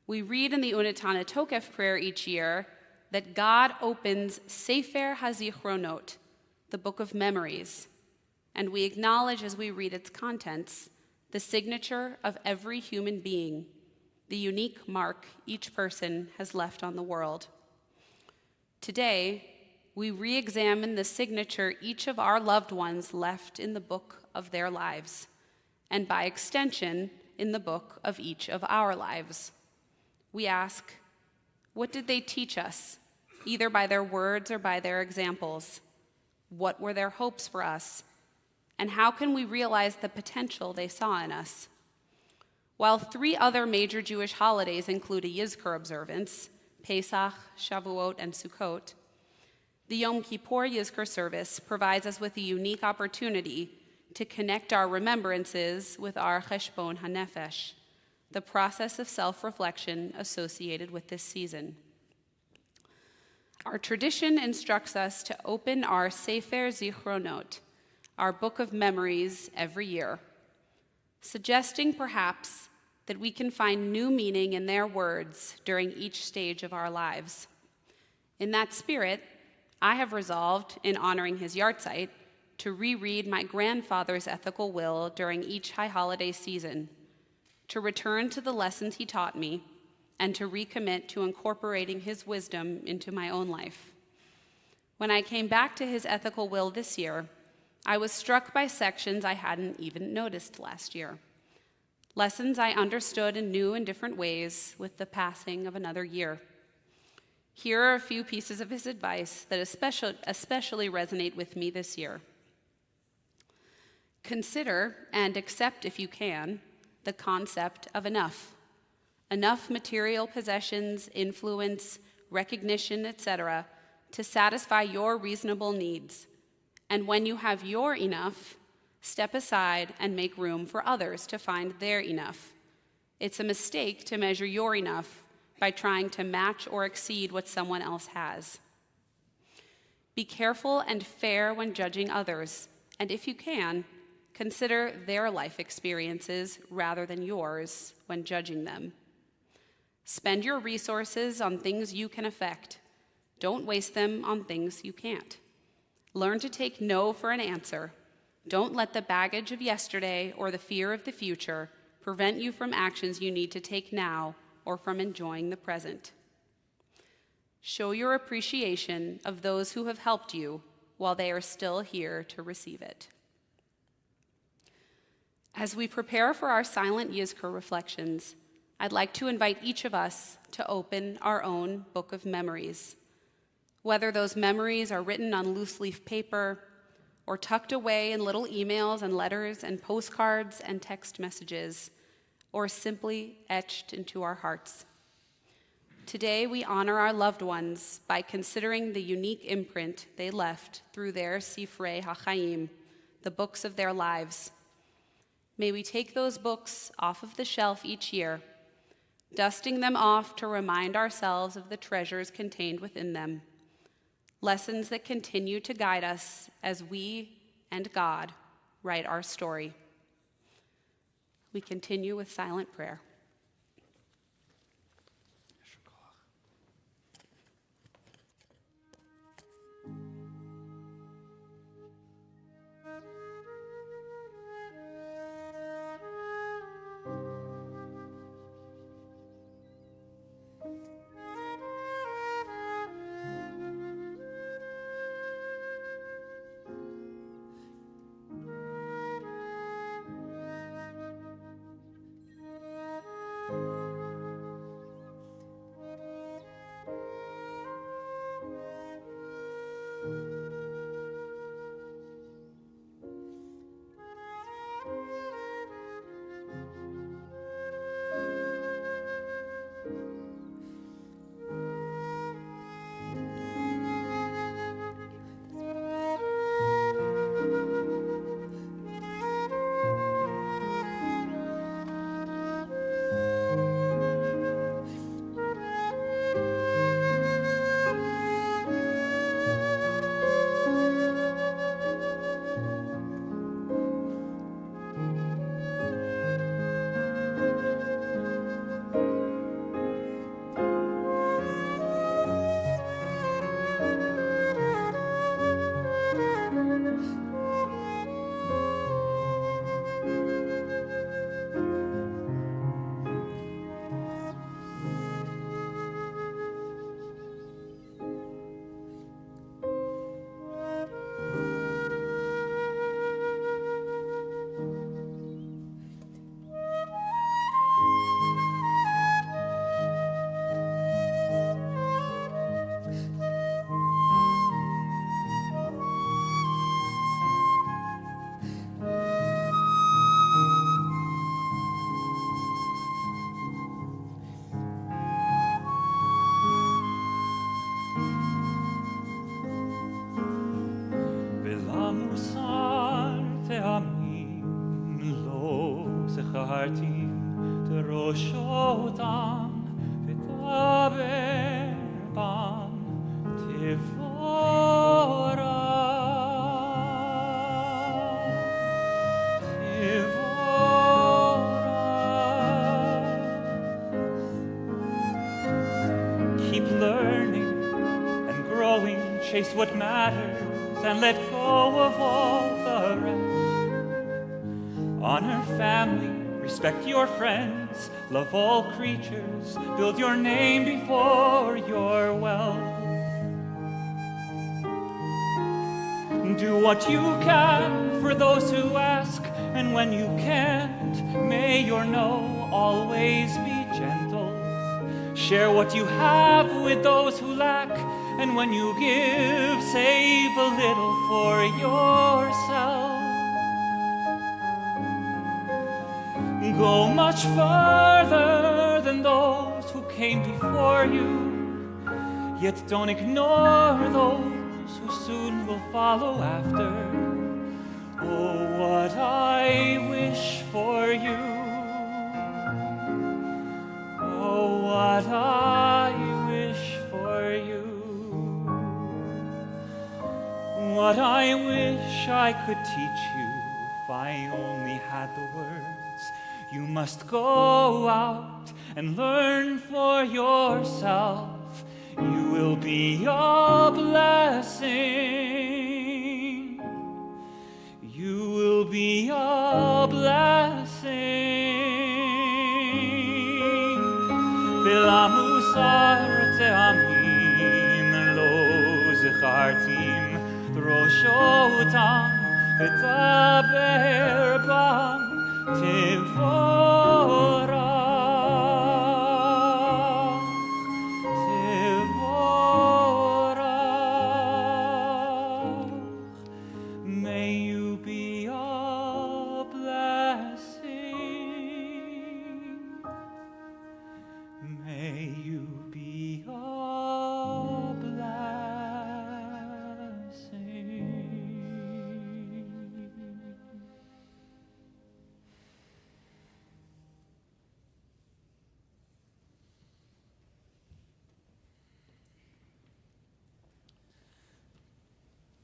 We read in the Unetana Tokef prayer each year that God opens Sefer HaZichronot, the book of memories, and we acknowledge as we read its contents the signature of every human being, the unique mark each person has left on the world. Today, we re-examine the signature each of our loved ones left in the book of their lives, and by extension, in the book of each of our lives. We ask, what did they teach us, either by their words or by their examples? What were their hopes for us? And how can we realize the potential they saw in us? While 3 other major Jewish holidays include a Yizkor observance, Pesach, Shavuot, and Sukkot, the Yom Kippur Yizkor service provides us with a unique opportunity to connect our remembrances with our Cheshbon HaNefesh, the process of self-reflection associated with this season. Our tradition instructs us to open our Sefer Zichronot, our book of memories, every year, suggesting perhaps that we can find new meaning in their words during each stage of our lives. In that spirit, I have resolved, in honoring his yahrzeit, to reread my grandfather's ethical will during each high holiday season, to return to the lessons he taught me, and to recommit to incorporating his wisdom into my own life. When I came back to his ethical will this year, I was struck by sections I hadn't even noticed last year, lessons I understood in new and different ways with the passing of another year. Here are a few pieces of his advice that especially resonate with me this year. Consider and accept, if you can, the concept of enough. Enough material possessions, influence, recognition, etc., to satisfy your reasonable needs. And when you have your enough, step aside and make room for others to find their enough. It's a mistake to measure your enough by trying to match or exceed what someone else has. Be careful and fair when judging others, and if you can, consider their life experiences rather than yours when judging them. Spend your resources on things you can affect. Don't waste them on things you can't. Learn to take no for an answer. Don't let the baggage of yesterday or the fear of the future prevent you from actions you need to take now or from enjoying the present. Show your appreciation of those who have helped you while they are still here to receive it. As we prepare for our silent Yizkor reflections, I'd like to invite each of us to open our own book of memories. Whether those memories are written on loose-leaf paper or tucked away in little emails and letters and postcards and text messages, or simply etched into our hearts. Today, we honor our loved ones by considering the unique imprint they left through their Sifrei HaChaim, the books of their lives. May we take those books off of the shelf each year, dusting them off to remind ourselves of the treasures contained within them, lessons that continue to guide us as we and God write our story. We continue with silent prayer. זכרתי דרושותם ודבר בם תבורא Keep learning and growing, chase what matters and let go of all the rest. Honor family, respect your friends, love all creatures, build your name before your wealth. Do what you can for those who ask, and when you can't, may your no always be gentle. Share what you have with those who lack, and when you give, save a little for yourself. Go much further than those who came before you. Yet don't ignore those who soon will follow after. Oh, what I wish for you. Oh, what I wish for you. What I wish I could teach you if I only had the words. You must go out and learn for yourself. You will be a blessing. You will be a blessing. Bila musar te'amim lo zechartim roshotam v'taber bam tevorach, tevorach. May you be a blessing. May you be a blessing.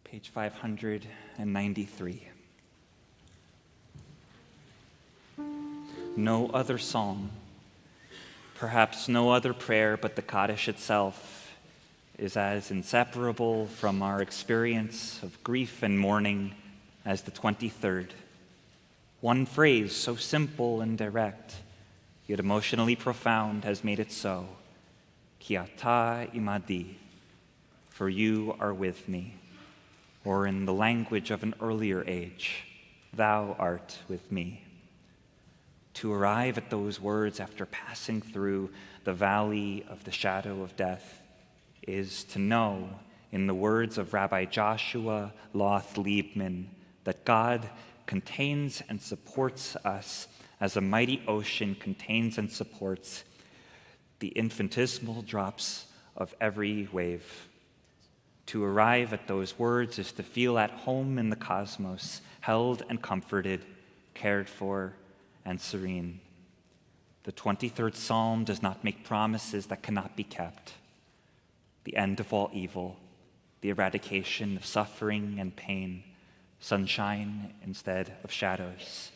Page 593. No other psalm, perhaps no other prayer but the Kaddish itself, is as inseparable from our experience of grief and mourning as the 23rd. One phrase so simple and direct, yet emotionally profound, has made it so. Ki ata imadi, for you are with me. Or in the language of an earlier age, thou art with me. To arrive at those words after passing through the valley of the shadow of death is to know, in the words of Rabbi Joshua Loth Liebman, that God contains and supports us as a mighty ocean contains and supports the infinitesimal drops of every wave. To arrive at those words is to feel at home in the cosmos, held and comforted, cared for, and serene. The 23rd Psalm does not make promises that cannot be kept. The end of all evil, the eradication of suffering and pain, sunshine instead of shadows.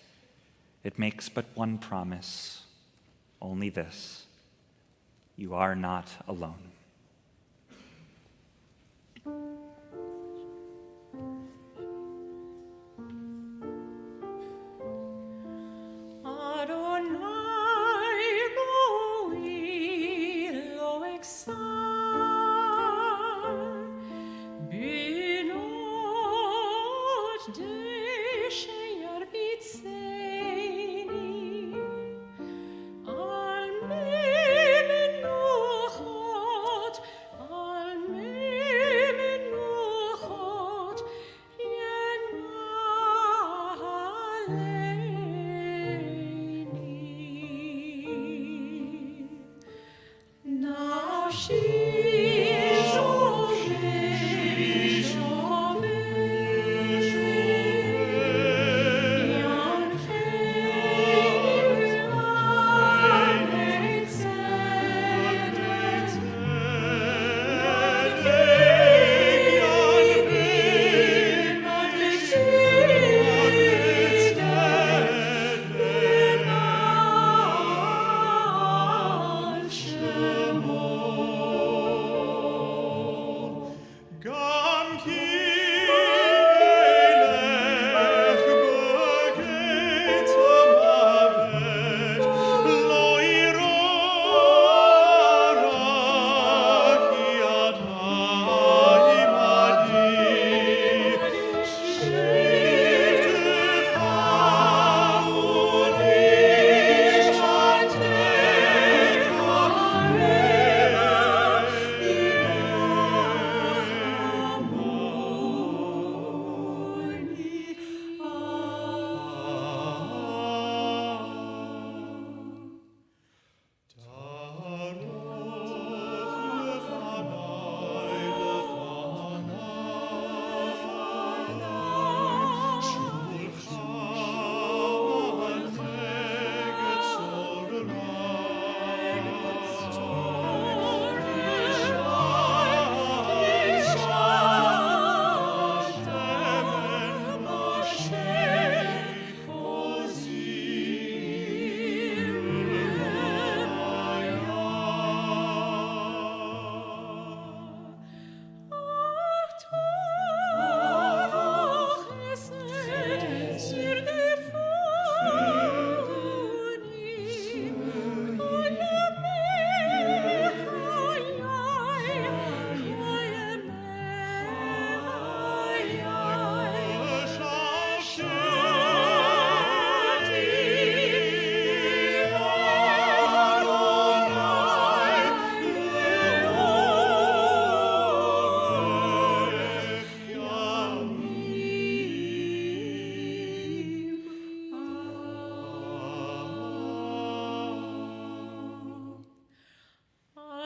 It makes but one promise, only this: you are not alone.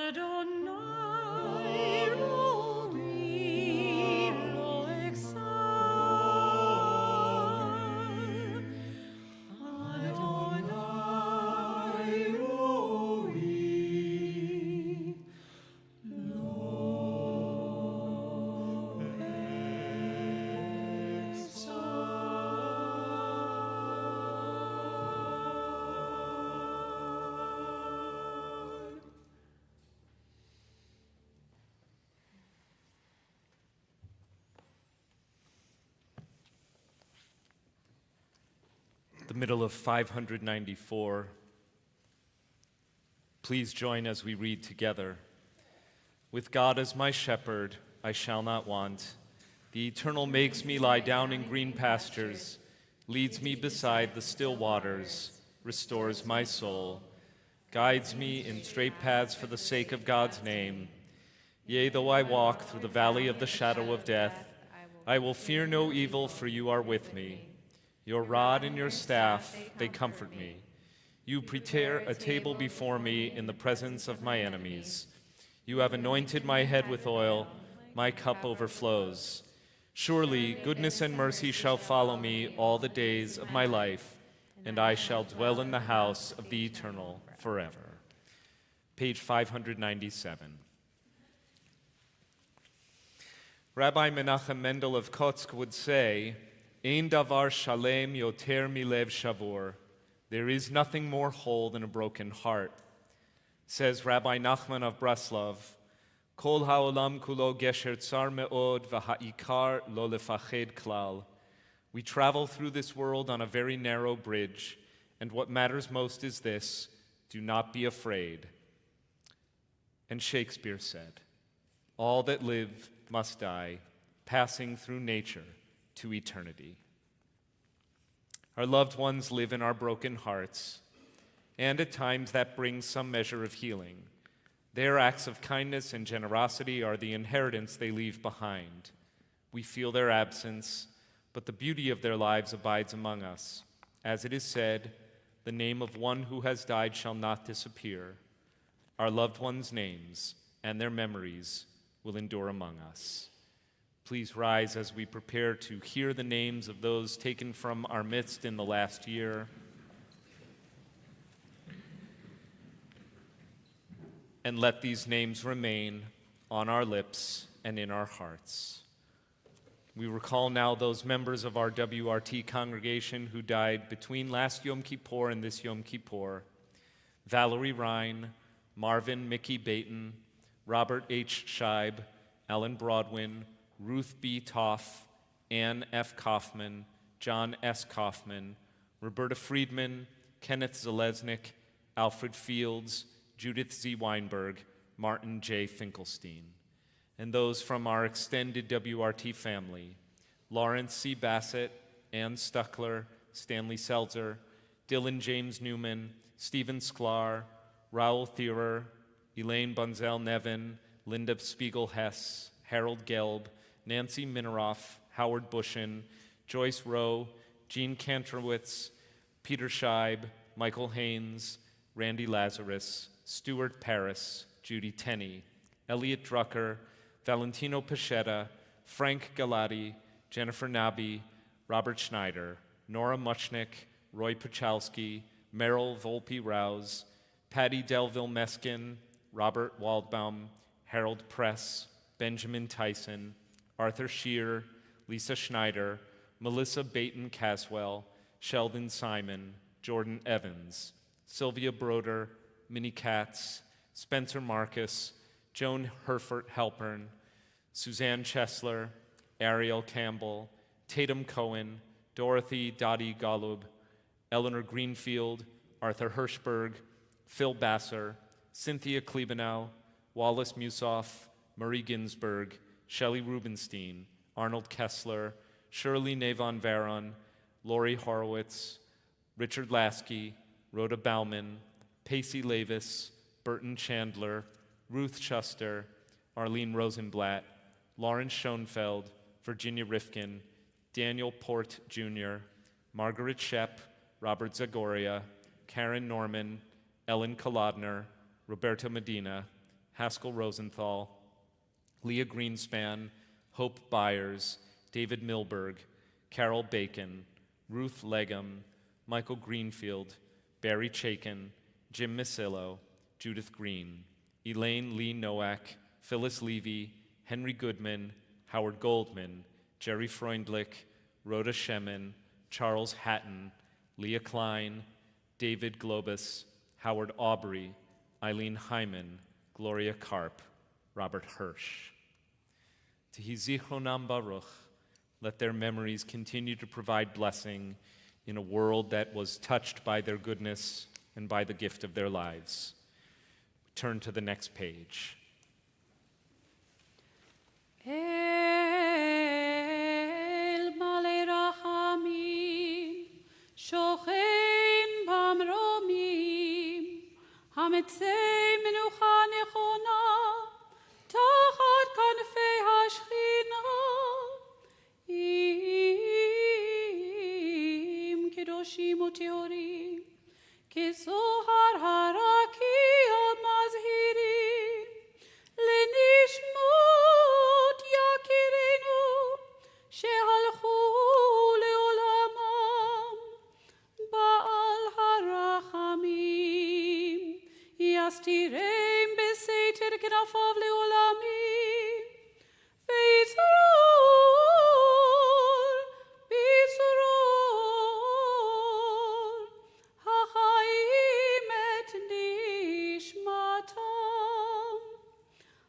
Adonai roi lo exal. Adonai roi The middle of 594. Please join as we read together. With God as my shepherd, I shall not want. The Eternal makes me lie down in green pastures, leads me beside the still waters, restores my soul, guides me in straight paths for the sake of God's name. Yea, though I walk through the valley of the shadow of death, I will fear no evil, for you are with me. Your rod and your staff, they comfort me. You prepare a table before me in the presence of my enemies. You have anointed my head with oil, my cup overflows. Surely goodness and mercy shall follow me all the days of my life, and I shall dwell in the house of the Eternal forever. Page 597. Rabbi Menachem Mendel of Kotsk would say, Ein davar shalem yoter milev shavur. There is nothing more whole than a broken heart. Says Rabbi Nachman of Breslov, Kol ha'olam kulo gesher tsar me'od v'ha'ikar lo lefached klal. We travel through this world on a very narrow bridge, and what matters most is this: do not be afraid. And Shakespeare said, all that live must die, passing through nature to eternity. Our loved ones live in our broken hearts, and at times that brings some measure of healing. Their acts of kindness and generosity are the inheritance they leave behind. We feel their absence, but the beauty of their lives abides among us. As it is said, the name of one who has died shall not disappear. Our loved ones' names and their memories will endure among us. Please rise as we prepare to hear the names of those taken from our midst in the last year. And let these names remain on our lips and in our hearts. We recall now those members of our WRT congregation who died between last Yom Kippur and this Yom Kippur: Valerie Ryan, Marvin Mickey Baton, Robert H. Scheib, Alan Broadwin, Ruth B. Toff, Ann F. Kaufman, John S. Kaufman, Roberta Friedman, Kenneth Zalesnik, Alfred Fields, Judith Z. Weinberg, Martin J. Finkelstein. And those from our extended WRT family: Lawrence C. Bassett, Ann Stuckler, Stanley Seltzer, Dylan James Newman, Stephen Sklar, Raoul Thierer, Elaine Bunzel Nevin, Linda Spiegel-Hess, Harold Gelb, Nancy Mineroff, Howard Bushin, Joyce Rowe, Jean Kantrowitz, Peter Scheib, Michael Haynes, Randy Lazarus, Stuart Paris, Judy Tenney, Elliot Drucker, Valentino Pachetta, Frank Galati, Jennifer Nabi, Robert Schneider, Nora Muchnick, Roy Pachowski, Merrill Volpe Rouse, Patty Delville Meskin, Robert Waldbaum, Harold Press, Benjamin Tyson, Arthur Shear, Lisa Schneider, Melissa Baton Caswell, Sheldon Simon, Jordan Evans, Sylvia Broder, Minnie Katz, Spencer Marcus, Joan Herfert Halpern, Suzanne Chesler, Ariel Campbell, Tatum Cohen, Dorothy Dottie Golub, Eleanor Greenfield, Arthur Hirschberg, Phil Basser, Cynthia Klebanow, Wallace Musoff, Marie Ginsberg, Shelley Rubenstein, Arnold Kessler, Shirley Navon Varon, Lori Horowitz, Richard Lasky, Rhoda Bauman, Pacey Lavis, Burton Chandler, Ruth Schuster, Arlene Rosenblatt, Lawrence Schoenfeld, Virginia Rifkin, Daniel Port Jr., Margaret Shepp, Robert Zagoria, Karen Norman, Ellen Kolodner, Roberta Medina, Haskell Rosenthal, Leah Greenspan, Hope Byers, David Milberg, Carol Bacon, Ruth Legum, Michael Greenfield, Barry Chaikin, Jim Masillo, Judith Green, Elaine Lee Nowak, Phyllis Levy, Henry Goodman, Howard Goldman, Jerry Freundlich, Rhoda Shemin, Charles Hatton, Leah Klein, David Globus, Howard Aubrey, Eileen Hyman, Gloria Karp, Robert Hirsch. Tehi zichronam baruch, let their memories continue to provide blessing in a world that was touched by their goodness and by the gift of their lives. Turn to the next page. El male rachamim, shochein bamromim, hametzei menucha nechona, tachat kanfei hashchina, im kedoshim utehorim, kezohar haraki al-mazhirim, lenishmut yakirenu, shehalchu leolamam, ba'al harachamim, yastirem beseter knafav leolamim, ve'yitzurur, bitzurur, ha'chaim et nishmatam,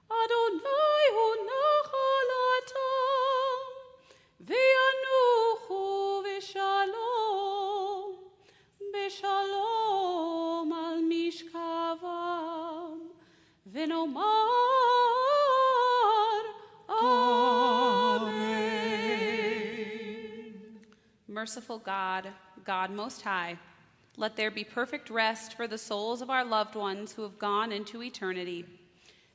Adonai hu nachalatam, ve'yanuchu v'shalom, b'shalom al mishkavam, v'nomar Amen. Merciful God, God Most High, let there be perfect rest for the souls of our loved ones who have gone into eternity.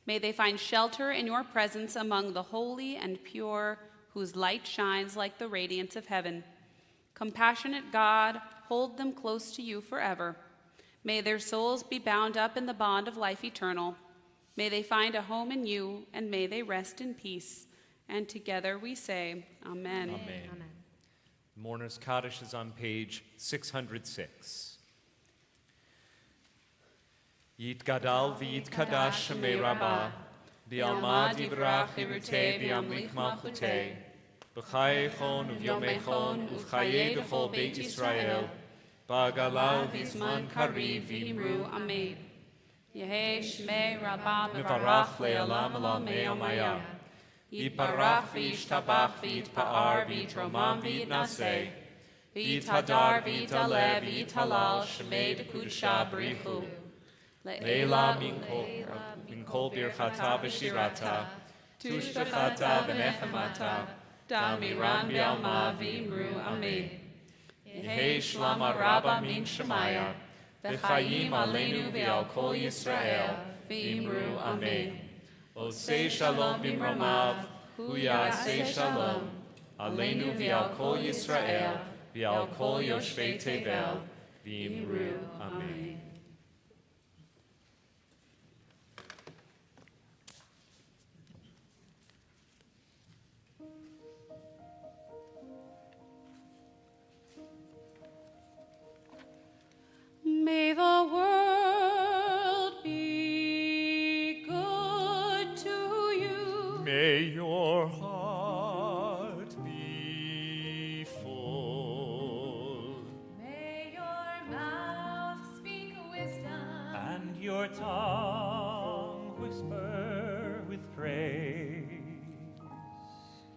May they find shelter in your presence among the holy and pure, whose light shines like the radiance of heaven. Compassionate God, hold them close to you forever. May their souls be bound up in the bond of life eternal. May they find a home in you, and may they rest in peace. And together we say, Amen. Amen. Mourner's Kaddish is on page 606. Yitgadal v'yitkadash shemei Rabbah, b'alma divrach irutei v'yamlik malchutei, b'chayechon uv'yomechon uv'chayei b'chol Beit Yisrael, ba'agalau v'zman kariv v'imru Amen. Yehei shmei Rabbah mevarach le'alam elam me'omaya, yiparach v'yishtabach v'yitpa'ar v'yitromam v'yitnaseh, v'yithadar v'yitaleh v'yithalal shmei dekudusha b'richu, Leila min kol birchata v'shirata, tushbechata v'nechemata, damiran b'alma v'imru amen. Yehei shlama rabba min shemaya, v'chayim aleinu v'al kol Yisrael, v'imru amen. Osei shalom b'mromav, hu yasei shalom, aleinu v'al kol Yisrael, v'al kol yoshvei tevel, v'imru amen. May the world be good to you. May your heart be full, May your mouth speak wisdom, and your tongue whisper with praise.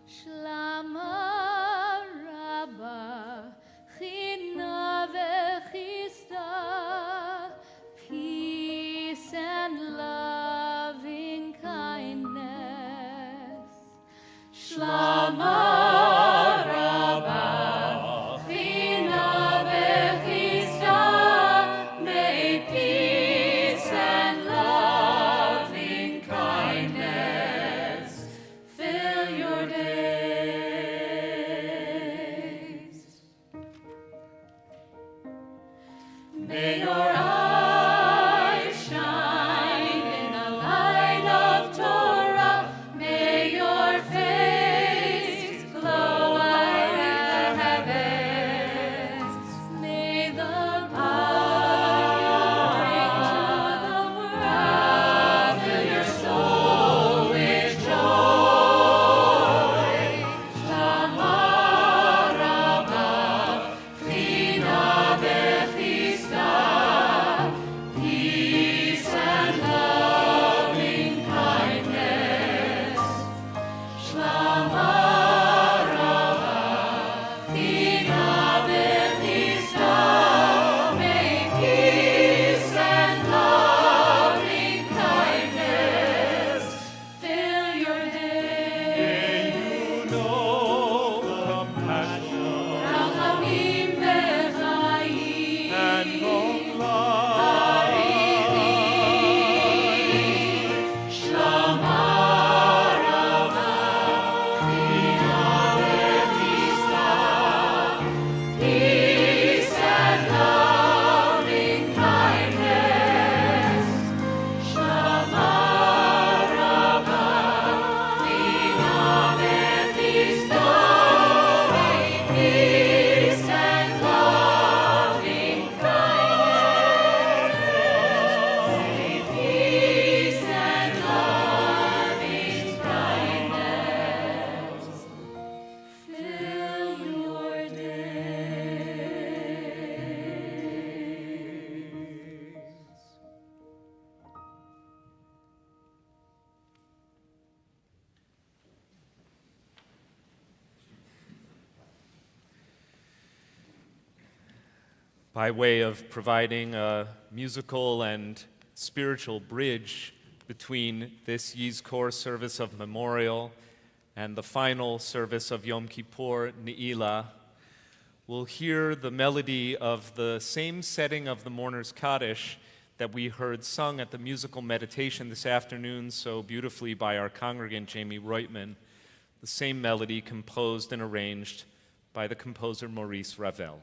Shlama Rabbah, China v'chista, peace and loving kindness. Shlama Rabbah, China v'chista, may peace and loving kindness fill your days. by way of providing a musical and spiritual bridge between this Yizkor service of memorial and the final service of Yom Kippur, Ne'ilah. We'll hear the melody of the same setting of the Mourner's Kaddish that we heard sung at the musical meditation this afternoon so beautifully by our congregant, Jamie Reutman, the same melody composed and arranged by the composer Maurice Ravel.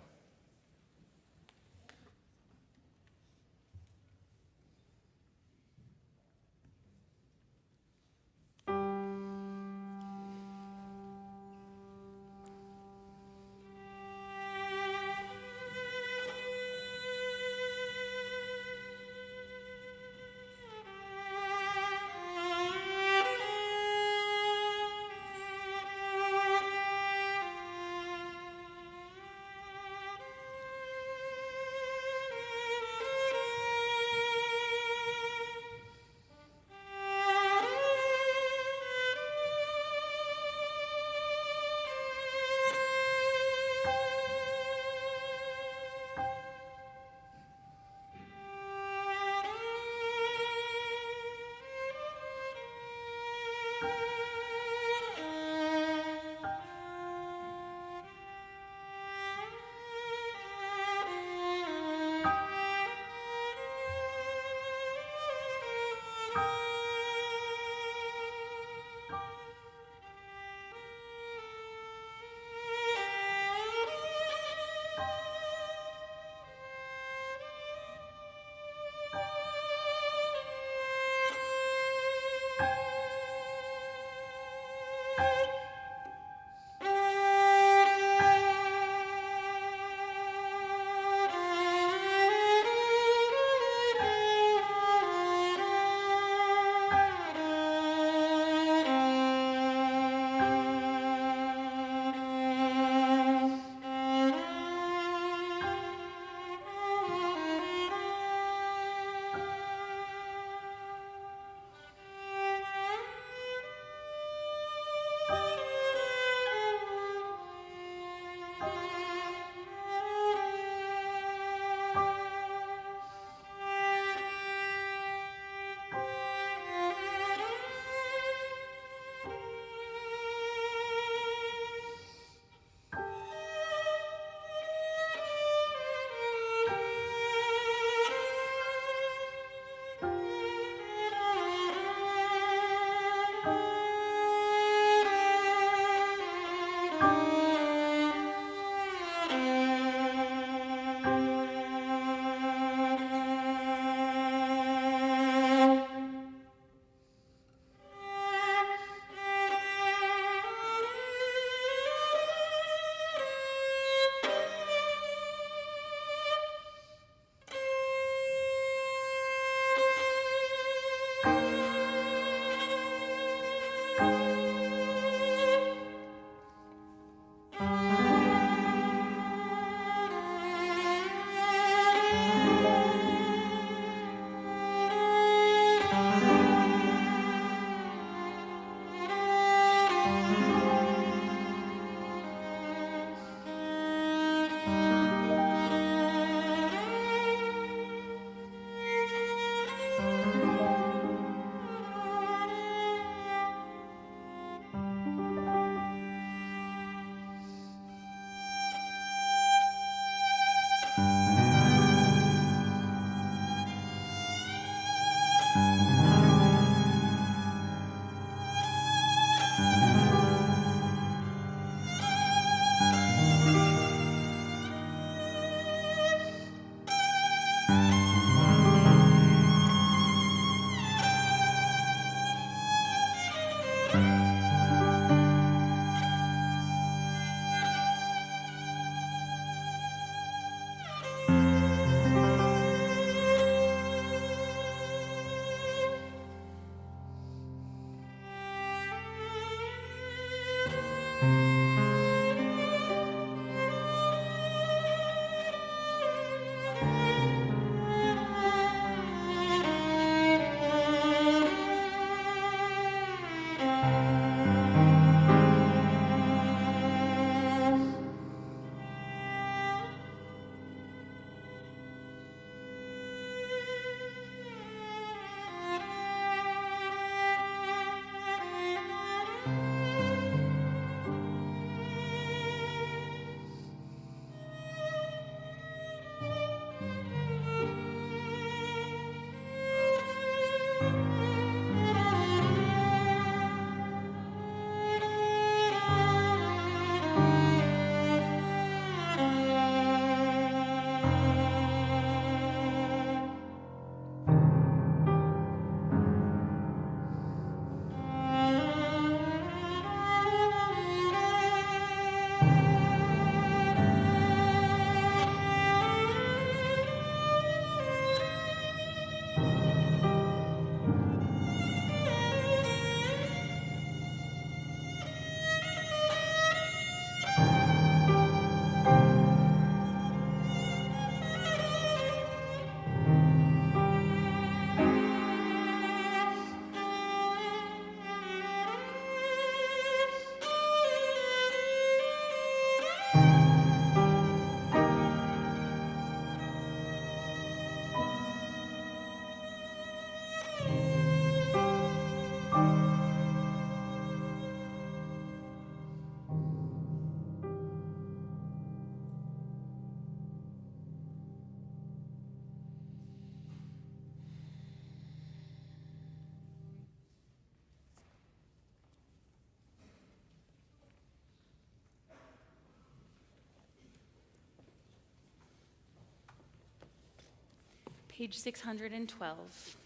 Page 612.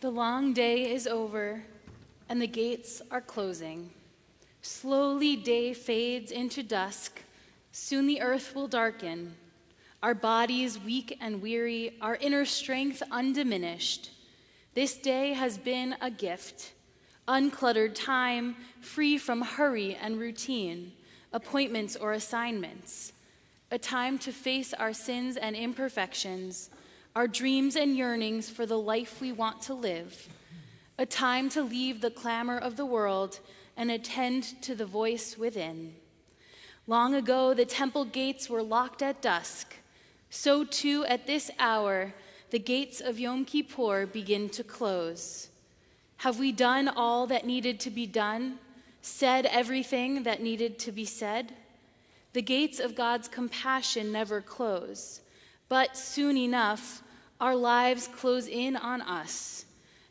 The long day is over, and the gates are closing. Slowly day fades into dusk. Soon the earth will darken. Our bodies weak and weary, our inner strength undiminished. This day has been a gift. Uncluttered time, free from hurry and routine, appointments or assignments. A time to face our sins and imperfections, our dreams and yearnings for the life we want to live. A time to leave the clamor of the world and attend to the voice within. Long ago, the temple gates were locked at dusk. So too, at this hour, the gates of Yom Kippur begin to close. Have we done all that needed to be done? Said everything that needed to be said? The gates of God's compassion never close, but soon enough, our lives close in on us.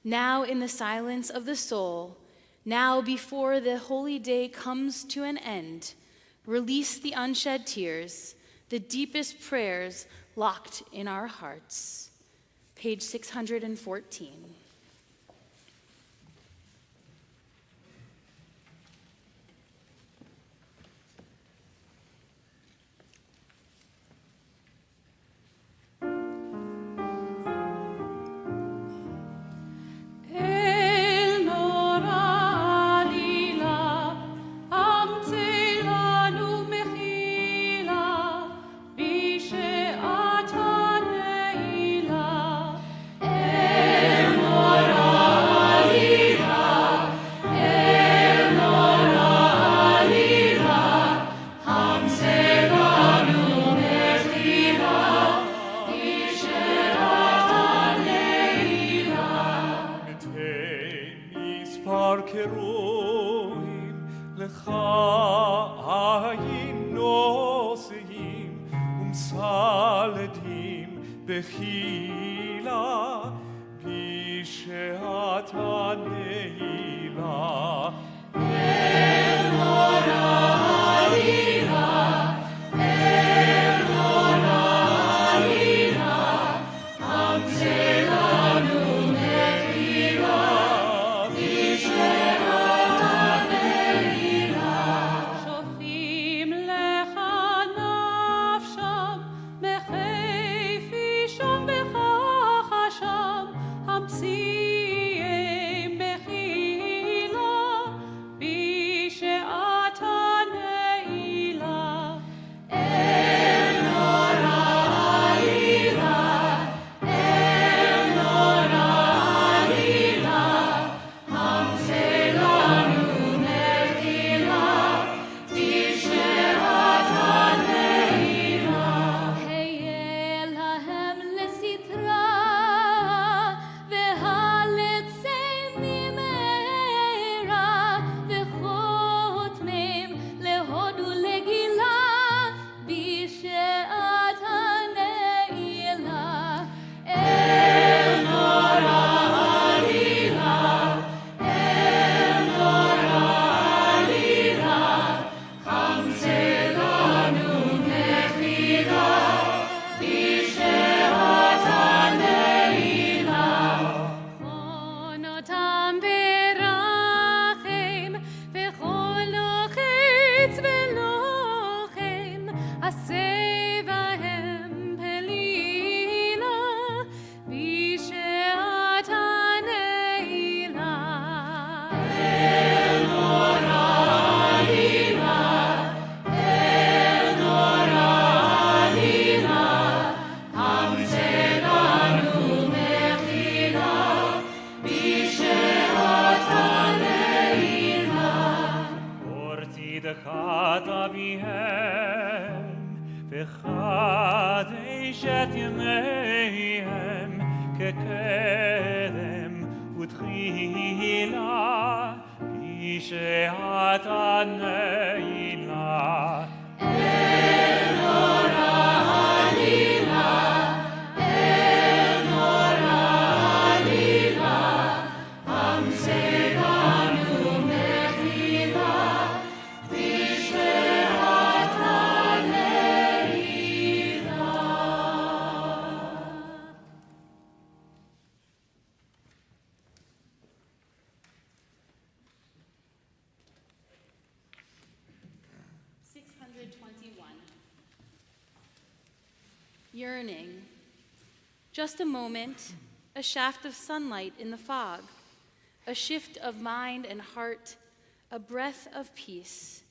Now in the silence of the soul, now before the holy day comes to an end, release the unshed tears, the deepest prayers locked in our hearts. Page 614. בך בקדם ותחילה כשאתה נעילה Yearning. Just a moment, a shaft of sunlight in the fog, a shift of mind and heart, a breath of peace.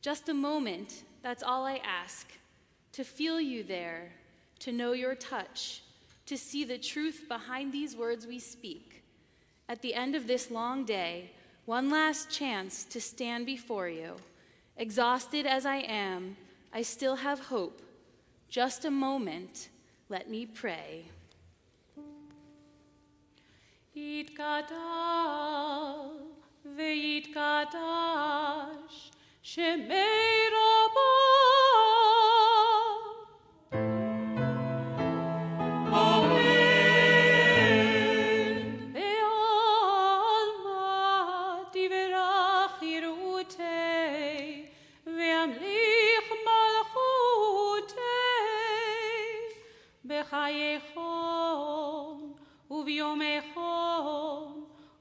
Just a moment, that's all I ask, to feel you there, to know your touch, to see the truth behind these words we speak. At the end of this long day, one last chance to stand before you. Exhausted as I am, I still have hope. Just a moment, let me pray. יתגדל ויתקדש שמי רבו אמן בעלמא תברך יראותי וימליך מלכותי בחייכם וביומכם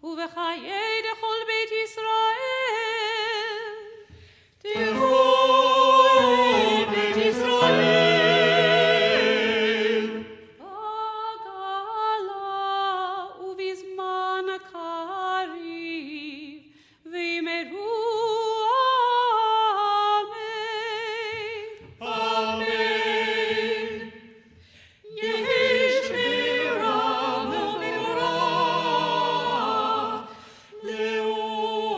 ובחיי דכל בית ישראל. תראו בית ישראל בגלה ובזמן קריב ואמרו אמן. אמן. יש מירה ומבורך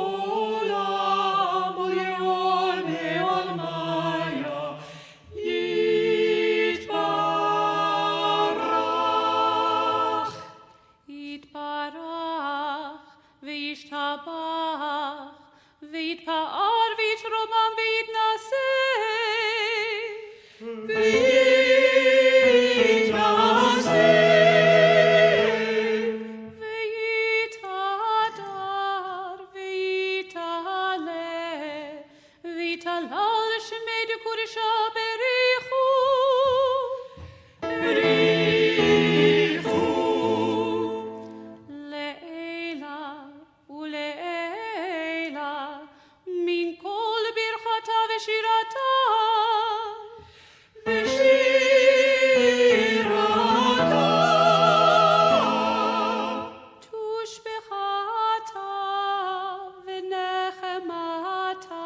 לעולם ולעולמי עולמיה יתברך. יתברך וישתבח ויתפאר ויתרומם ויתנשא ויתהדר ויתעלה ויתהלל שמי דקודשא בריחו לעילה ולעילה מן כל ברכתה ושירתה תושבחתה ונחמתה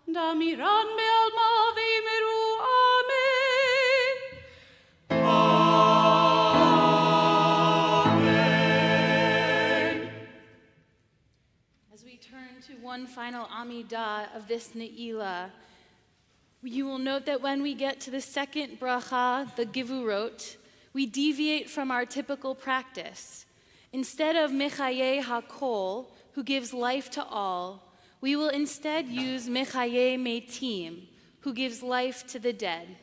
דמירן בעלמא ואמרו אמן. אמן. As we turn to one final Amidah of this Ne'ilah, you will note that when we get to the second bracha, the Givurot, we deviate from our typical practice. Instead of Mechaye HaKol, who gives life to all, we will instead use Mechaye Metim, who gives life to the dead.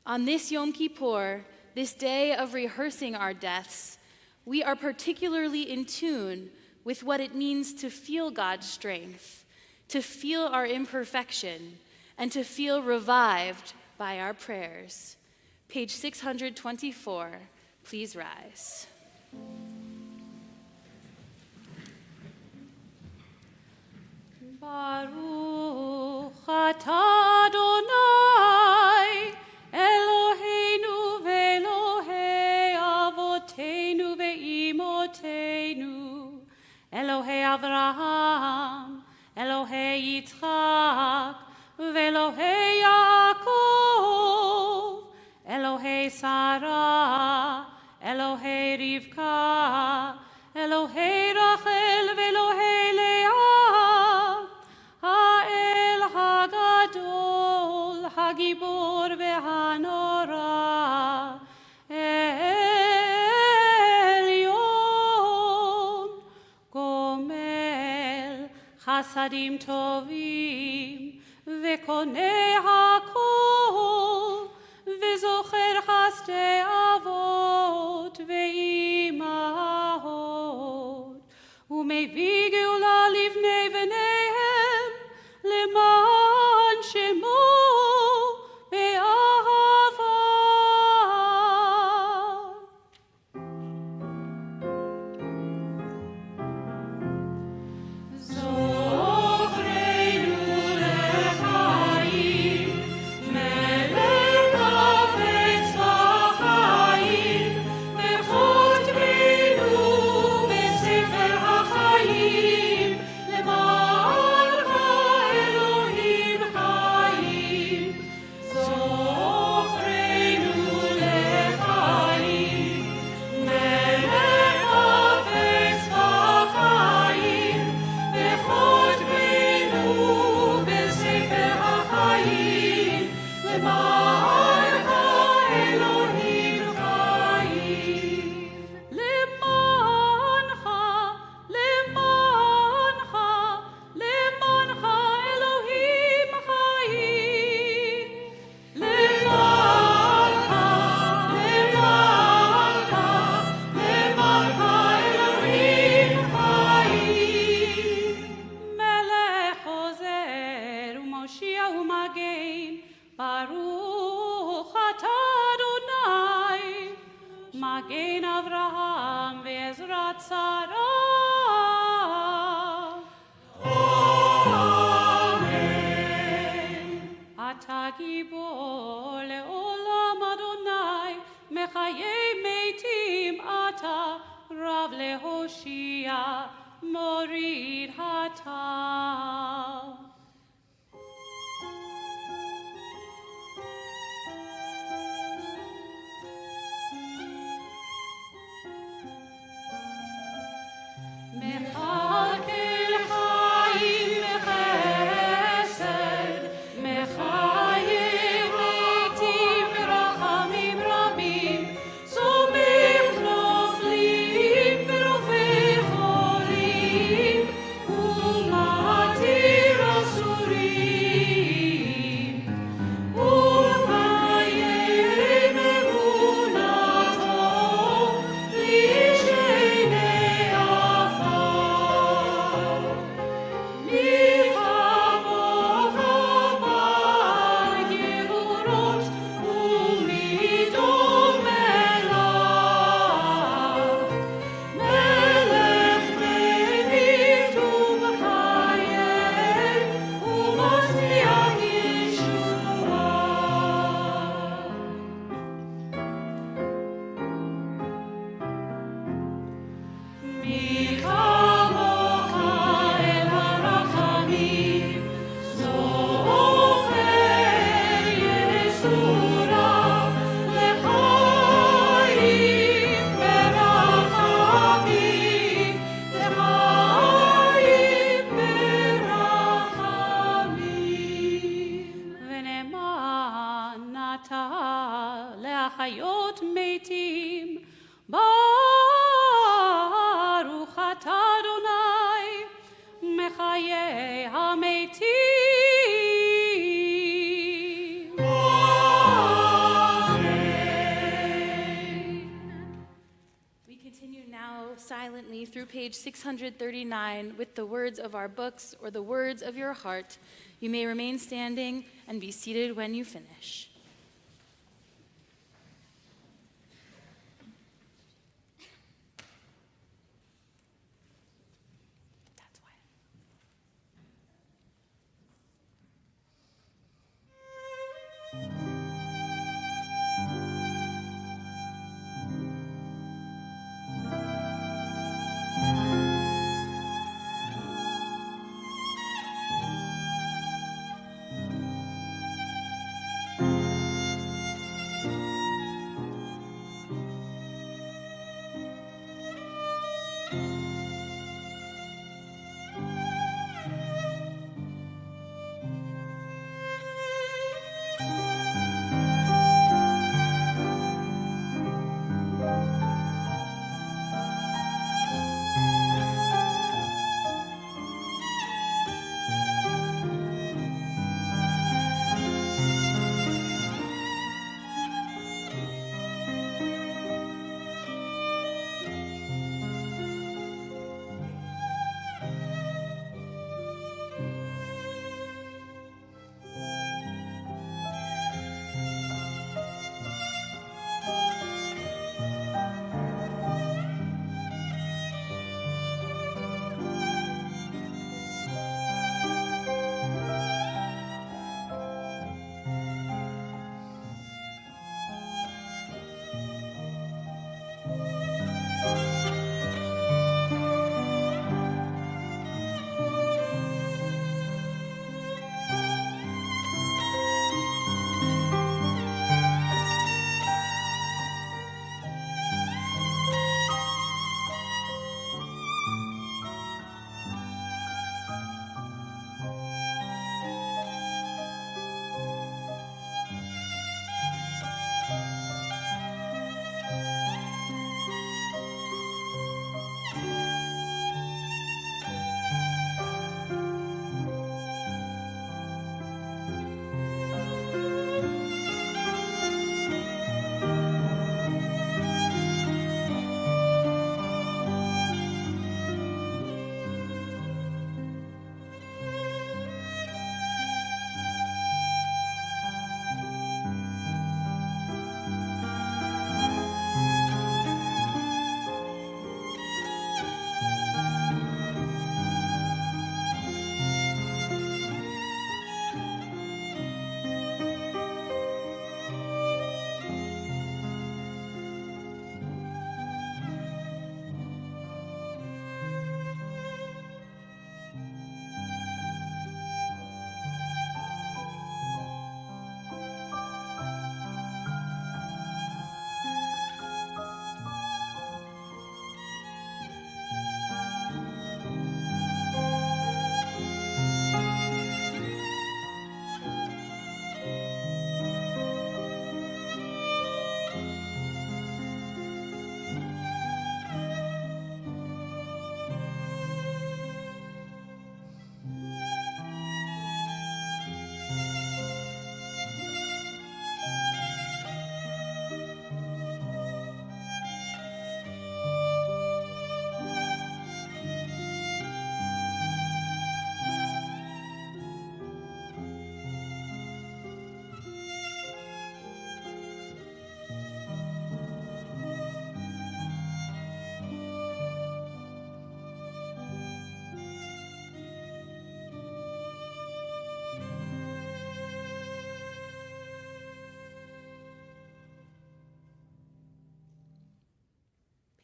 On this Yom Kippur, this day of rehearsing our deaths, we are particularly in tune with what it means to feel God's strength, to feel our imperfection, and to feel revived by our prayers. Page 624, please rise. Baruch atah Adonai Eloheinu ve'Elohei avoteinu ve'imotenu Elohei Avraham Elohei Yitzchak ve'Elohei Yaakov Elohei Sarah Elohei Rivka Elohei Rachel ve'Elohei Leah האל הגדול, הגיבור והנורא, חסדים טובים וקונה הכל וזוכר חסדי אבות ואימהות ומביא גאולה לבני בניהם למען שמו באהבה. זוכרנו לחיים, מלך חפץ בחיים, וכותבנו בספר החיים, למען האלוהים חיים. זוכרנו לחיים, מלך חפץ בחיים, וכותבנו בספר החיים, למען האלוהים חיים. למענך, למענך, למענך אלוהים חיים. למענך, למענך, למענך אלוהים חיים. מלך עוזר ומושיע ומגן, ברוך אתה אדוני, מגן אברהם ועזרת שרה. אתה גיבור לעולם אדוני, מחיי מתים אתה, רב להושיע, מוריד הטל. מחכה חיים וחסד, מחיי מתים ברחמים רבים, סומך נופלים ורופא חולים, ומתיר אסורים, ומקיים אמונתו לאיש עיני עפר. מי כמוך בעל גבורות ומי דומה לך, מלך מביט ומחייך ומצליח ישועה. מי כמוך אל הרחמים, זוכר ייסוריו לחיים ברחמים, לחיים ברחמים. ונאמן אתה להחיות מתים, ברוך אתה אדוני, מחיי המתים. We continue now silently through page 639 with the words of our books or the words of your heart. You may remain standing and be seated when you finish. That's why.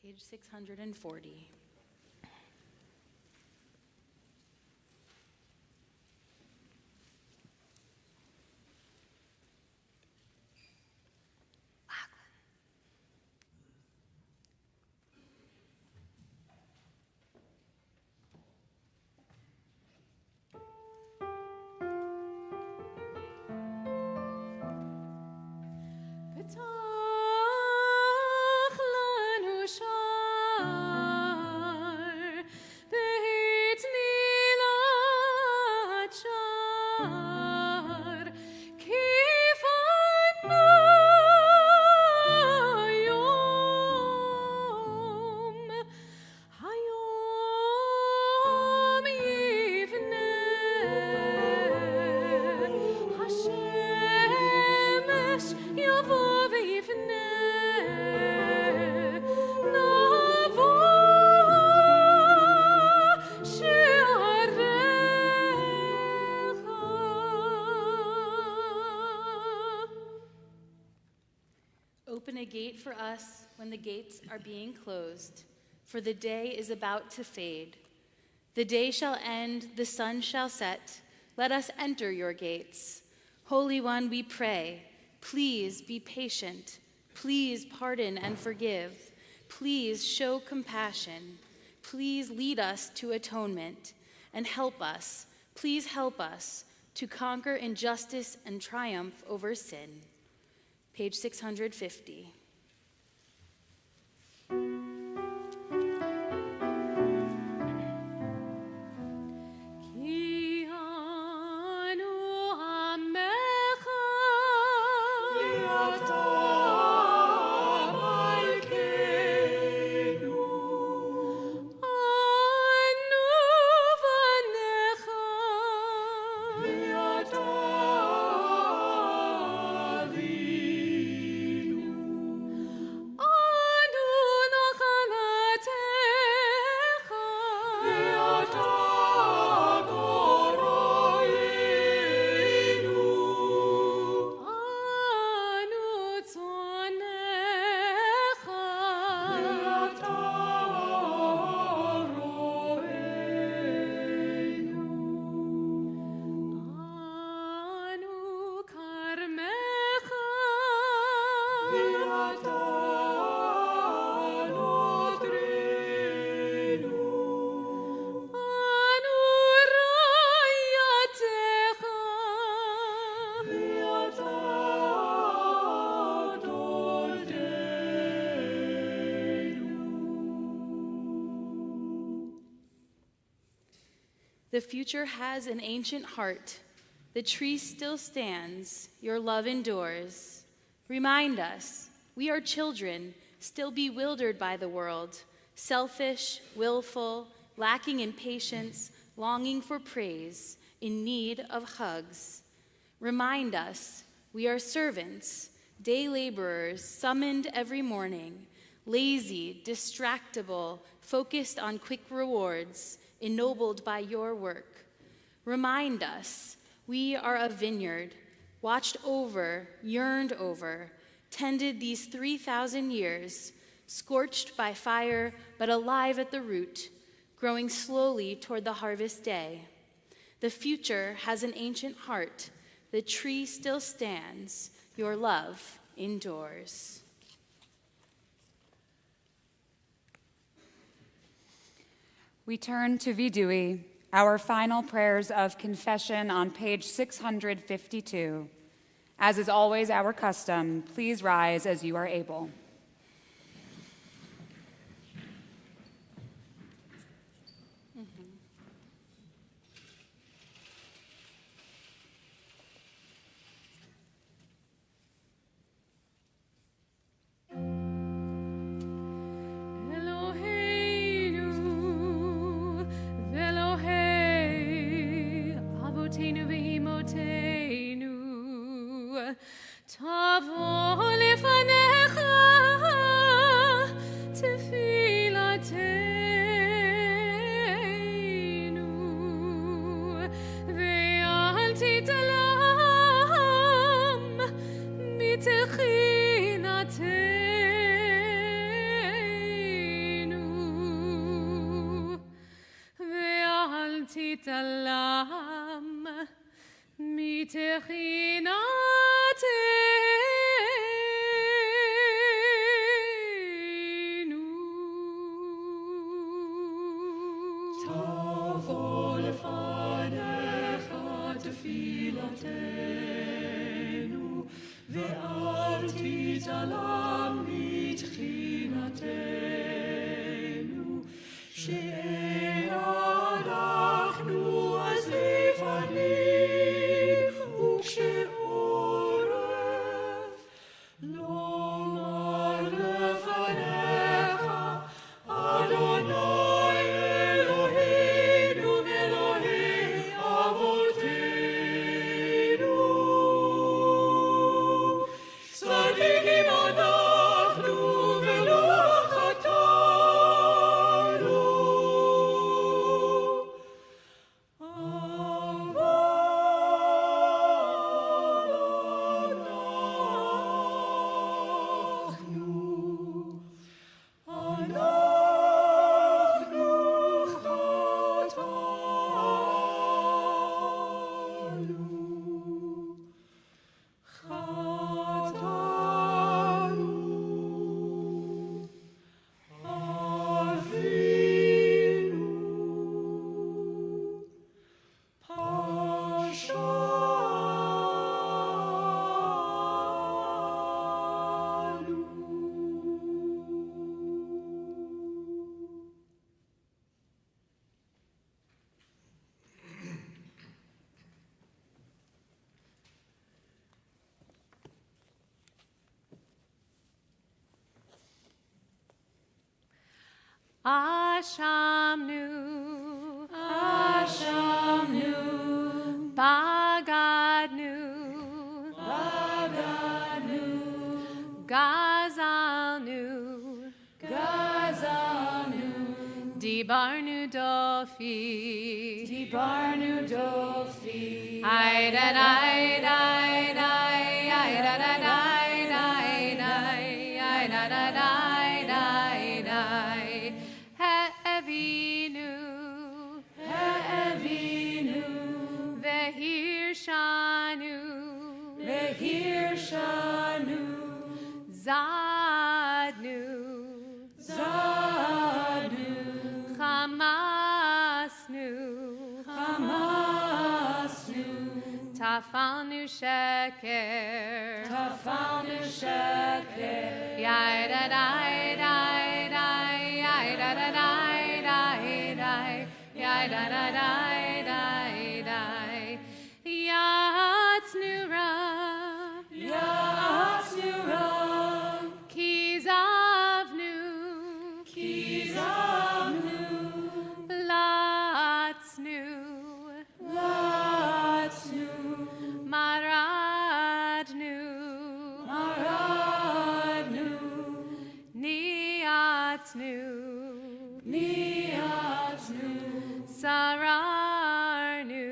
page 640. Open a gate for us when the gates are being closed, for the day is about to fade. The day shall end, the sun shall set. Let us enter your gates. Holy One, we pray, please be patient. Please pardon and forgive. Please show compassion. Please lead us to atonement and help us. Please help us to conquer injustice and triumph over sin. Page 650. The future has an ancient heart. The tree still stands. Your love endures. Remind us, we are children, still bewildered by the world, selfish, willful, lacking in patience, longing for praise, in need of hugs. Remind us, we are servants, day laborers, summoned every morning, lazy, distractible, focused on quick rewards, ennobled by your work. Remind us, we are a vineyard, watched over, yearned over, tended these 3,000 years, scorched by fire, but alive at the root, growing slowly toward the harvest day. The future has an ancient heart. The tree still stands. Your love endures. We turn to Vidui, our final prayers of confession on page 652. As is always our custom, please rise as you are able. תבוא לפניך, תפילתנו. עולם מתחינתנו. תבוא לפניך תפילתנו, ואל תתעלם מתחינתנו, שאין אנחנו אז לפנים, וכשעורף לומר לפניך, אדוני אלוהינו ואלוהי אבותינו. צדיקים אנחנו ולא חטאנו. Ashamnu, Ashamnu, Bagadnu, Bagadnu, Gazalnu, Gazalnu, Dibarnu Dofi, Dibarnu Dofi, Aidadai, Aidadai, Aidadai, Aidadai, Aidadai, Aidadai. He'evinu, He'evinu, Vehirshanu, Vehirshanu, Zadnu, Zadnu, Chamasnu, Chamasnu, Tafalnu Sheker, Tafalnu Sheker, Yadadai, Dai, Yatsnura, Yatsnura, Kizavnu, Kizavnu, Latsnu, Latsnu, Maradnu, Maradnu, Niatsnu, Niatsnu, Sararnu,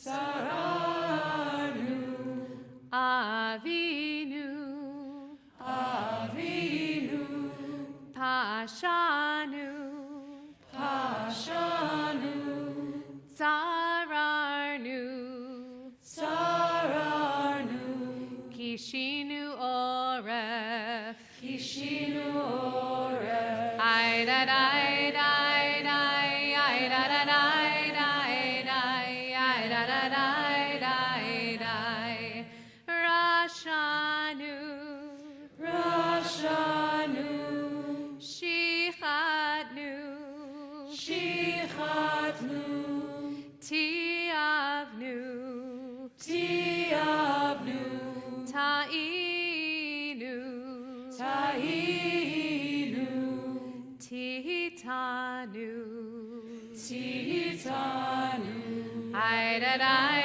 Sararnu, Avinu, Avinu, Pashanu, Pashanu, Sararnu, Sararnu, Kishinu Oref, Kishinu Oref, Aidadai, Rashanu, Rashanu, Shichatnu, Shichatnu, Tiavnu, Tiavnu, Tainu, Tainu, Titanu, Titanu, Aidadai,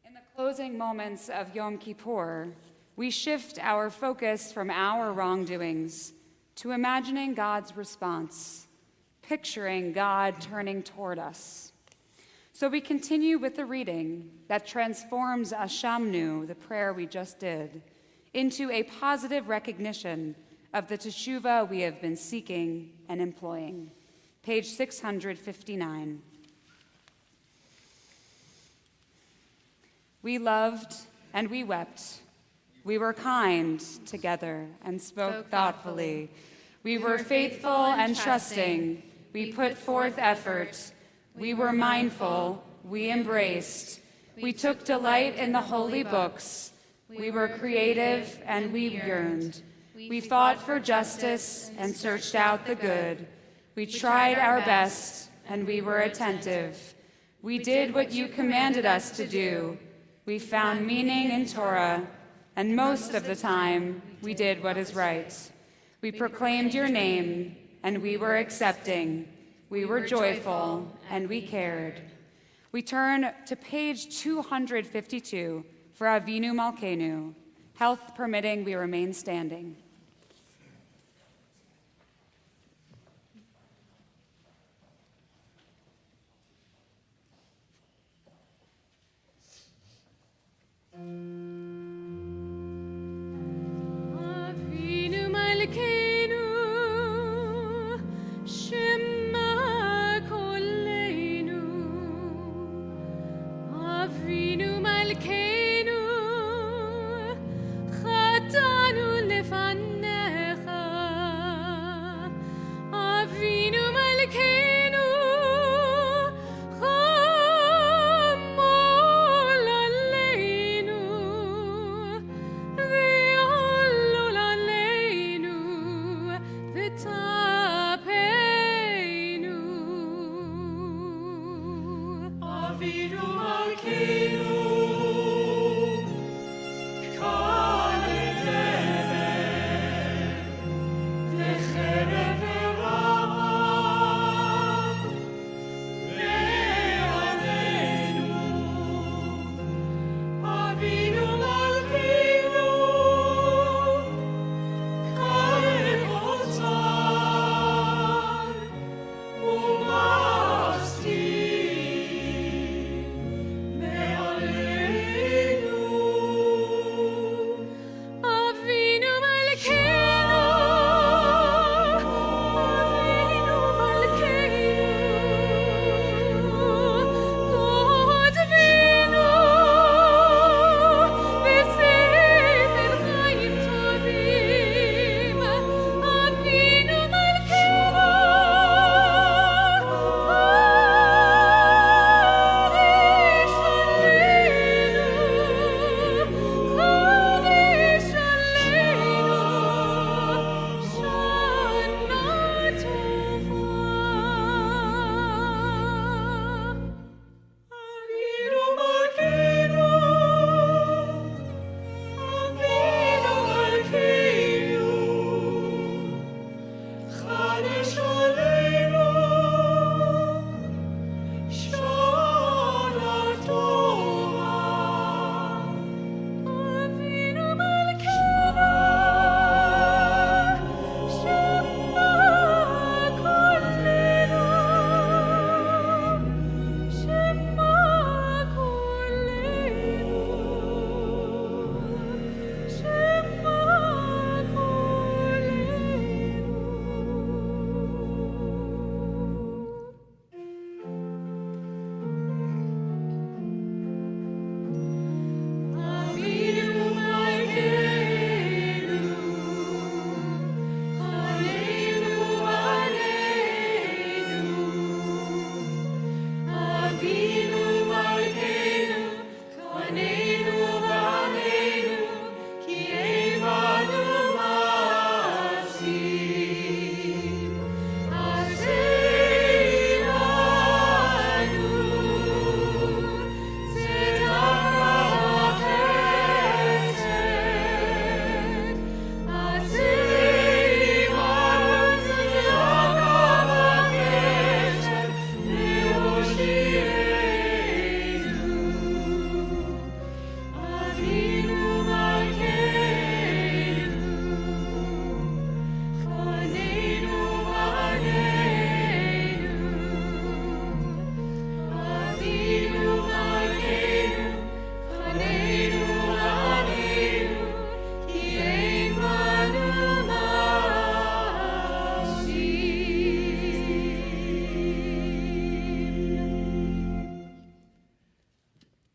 In the closing moments of Yom Kippur, we shift our focus from our wrongdoings to imagining God's response, picturing God turning toward us. So we continue with the reading that transforms Ashamnu, the prayer we just did, into a positive recognition of the teshuvah we have been seeking and employing. Page 659. We loved and we wept. We were kind together and spoke thoughtfully. We were faithful and trusting. We put forth effort. We were mindful. We embraced. We took delight in the holy books. We were creative and we yearned. We fought for justice and searched out the good. We tried our best and we were attentive. We did what you commanded us to do. We found meaning in Torah, and most of the time, we did what is right. We proclaimed your name, and we were accepting. We were joyful, and we cared. We turn to page 252 for Avinu Malkeinu. Health permitting, we remain standing. Avinu Malkeinu, Shema Koleinu. Avinu Malkeinu, Chatanu Lefanu.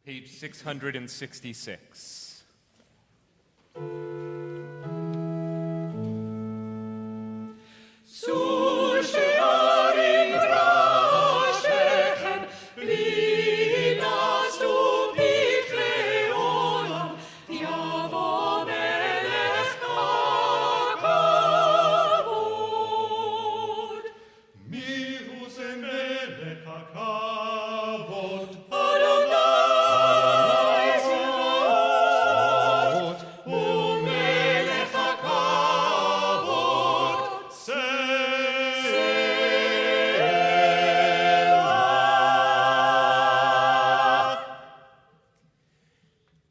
Page 666.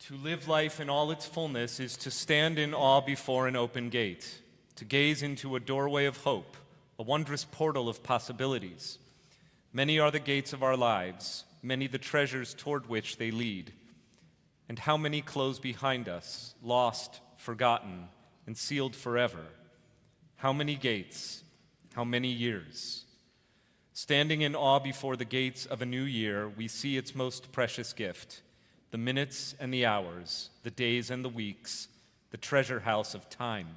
To live life in all its fullness is to stand in awe before an open gate, to gaze into a doorway of hope, a wondrous portal of possibilities. Many are the gates of our lives, many the treasures toward which they lead. And how many close behind us, lost, forgotten, and sealed forever? How many gates, how many years? Standing in awe before the gates of a new year, we see its most precious gift, the minutes and the hours, the days and the weeks, the treasure house of time.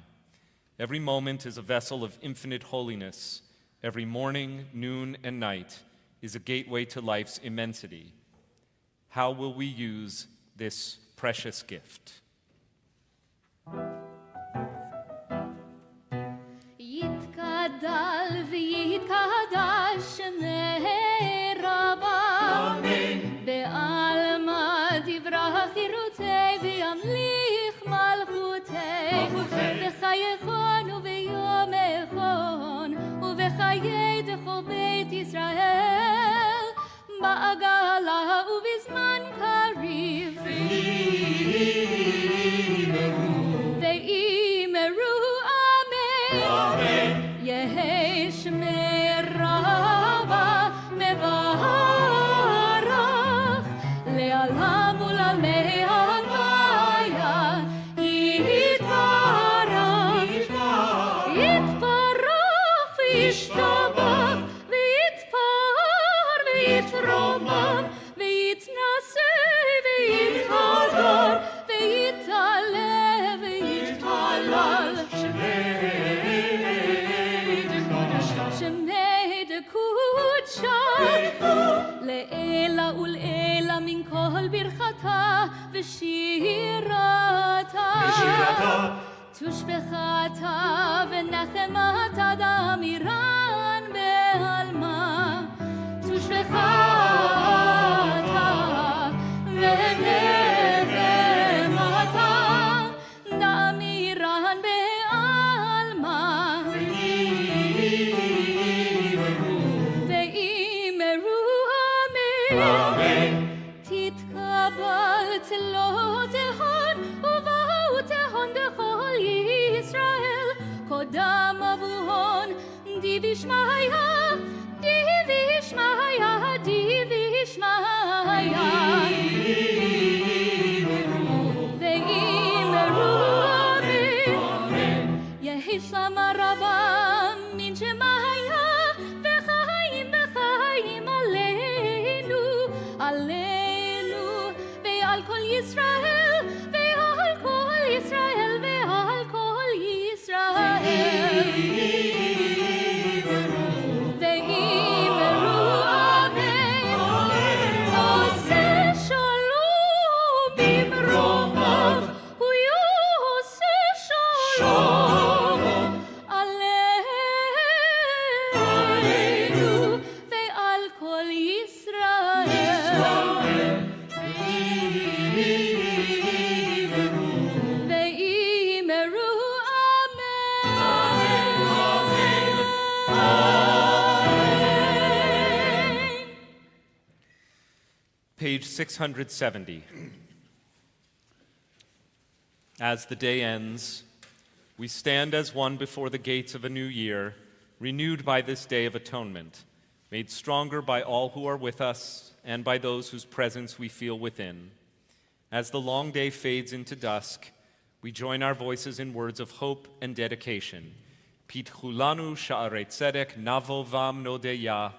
Every moment is a vessel of infinite holiness. Every morning, noon, and night is a gateway to life's immensity. How will we use this precious gift? יתגדל ויתקדש שמי רבה. אמן. בעלמא דברה חירותי וימליך מלכותי. בחייכון וביומכון ובחיי דכל בית ישראל. בעגלה ובזמן קריב. ואימרו אמן. יהי שמי רבה מברך לעולם ולעולמי הוויה. יתברך וישתבח ויתפאר ויתרומם ויתנשא ויתהדר ויתעלה ויתהלל. שמי דקודשה לעילא ולעילא מן כל ברכתה ושירתה. תושבחתה ונחמתה דאמירן בעלמא. תושבחתה ונחמתה דאמירן בעלמא. ואימרו אמן. תתקבל צלו תהון ובאו תהון בכל ישראל. קודם אבוהון דיבי שמעיה, דיבי שמעיה, דיבי שמעיה. ואימרו אמן. יהי שלמה רבה מן שמעיה וחיים בחיים עלינו, עלינו ועל כל ישראל ועל כל ישראל ועל כל ישראל. ואימרו אמן. עושה שלום במרומיו הוא יעשה שלום עלינו ועל כל ישראל. ואימרו אמן. Page 670. As the day ends, we stand as one before the gates of a new year, renewed by this day of atonement, made stronger by all who are with us and by those whose presence we feel within. As the long day fades into dusk, we join our voices in words of hope and dedication. Pitchu lanu sha'arei tzedek navo vam nodeya.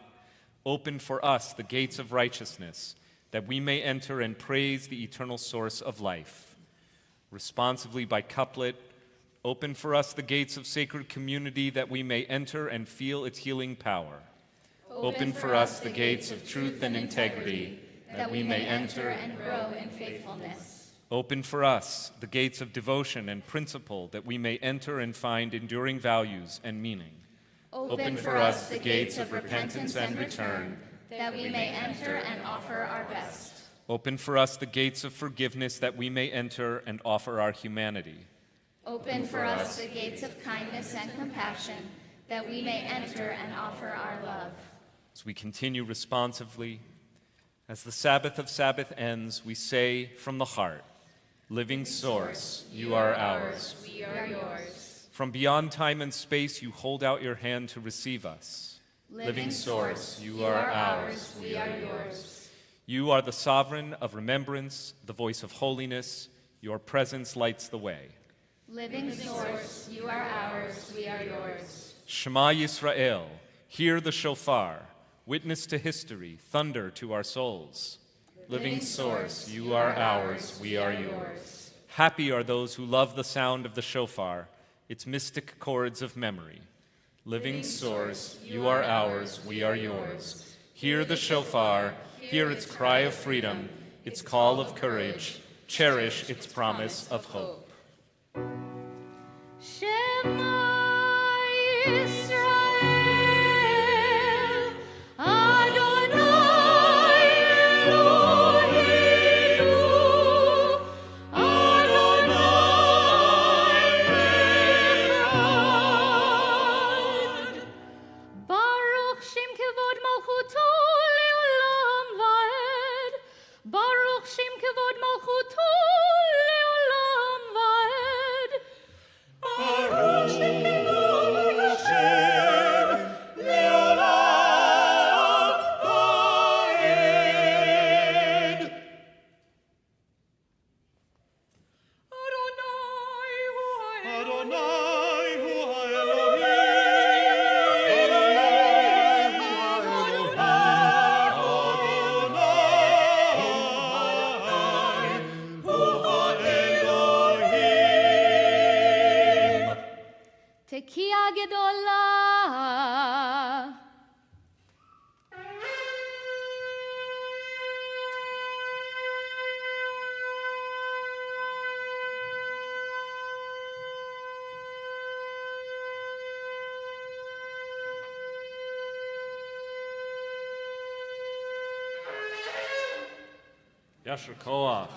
Open for us the gates of righteousness, that we may enter and praise the eternal source of life. Responsively by couplet, open for us the gates of sacred community that we may enter and feel its healing power. Open for us the gates of truth and integrity that we may enter and grow in faithfulness. Open for us the gates of devotion and principle that we may enter and find enduring values and meaning. Open for us the gates of repentance and return that we may enter and offer our best. Open for us the gates of forgiveness that we may enter and offer our humanity. Open for us the gates of kindness and compassion that we may enter and offer our love. As we continue responsively, as the Sabbath of Sabbath ends, we say from the heart, living source, you are ours. We are yours. From beyond time and space, you hold out your hand to receive us. Living source, you are ours. We are yours. You are the sovereign of remembrance, the voice of holiness. Your presence lights the way. Living source, you are ours. We are yours. Shema Yisrael, hear the shofar. Witness to history, thunder to our souls. Living source, you are ours, we are yours. Happy are those who love the sound of the shofar, its mystic chords of memory. Living source, you are ours, we are yours. Hear the shofar, hear its cry of freedom, its call of courage, cherish its promise of hope. Shema Yisrael, Adonai Eloheinu, Adonai Echad. Baruch Shem Kevod Malchuto Leolam Vaed. Baruch Shem Kevod Malchuto Leolam Vaed. Baruch Shem Kevod Hashem Leolam Vaed. Adonai hu Tekiah Gedolah. Yasher Koach.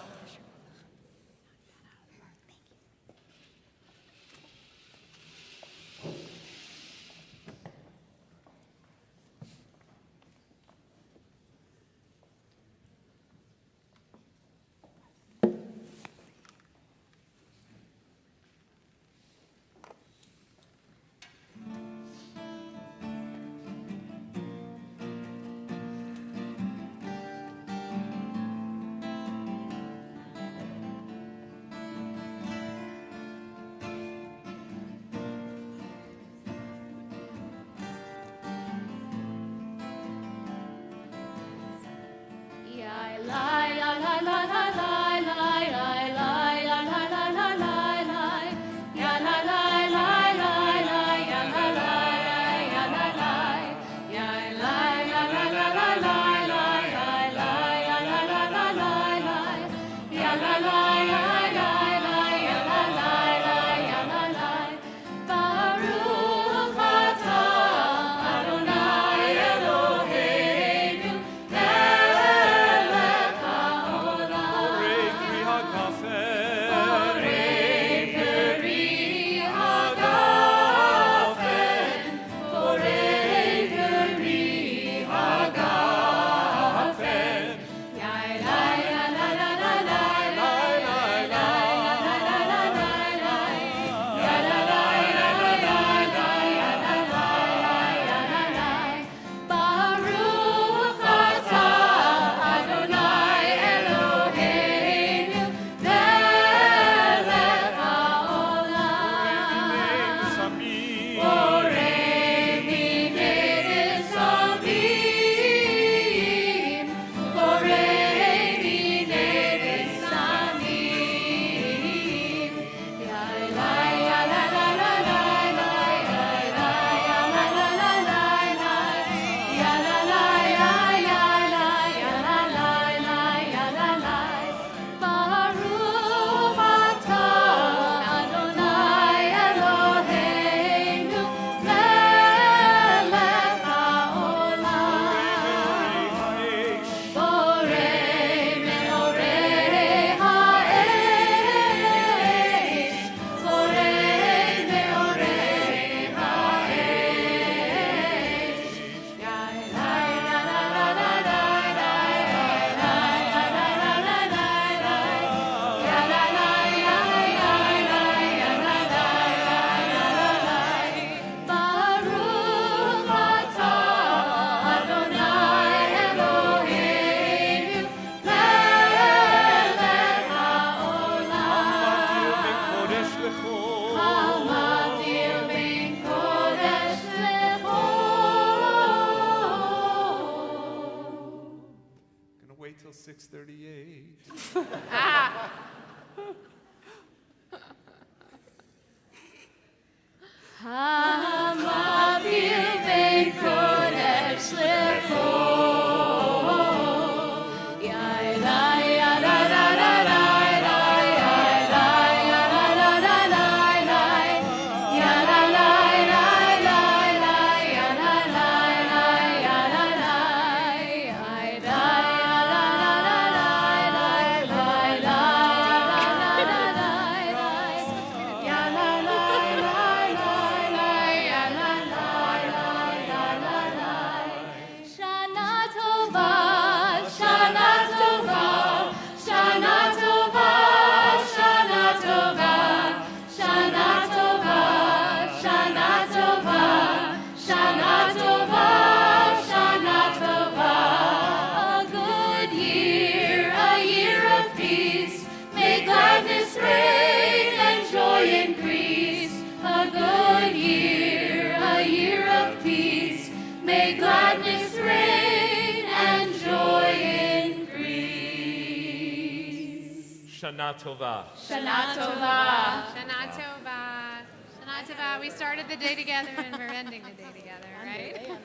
Shana Tova, Shana Tova, Shana Tova, Shana Tova, Shana Tova, Shana Tova, Shana Tova, Shana Tova. A good year, a year of peace. May gladness reign and joy increase. A good year, a year of peace. May gladness reign and joy increase. Shana Tova. Shana Tova. Shana Tova. Shana Tova. We started the day together and we're ending the day together, right?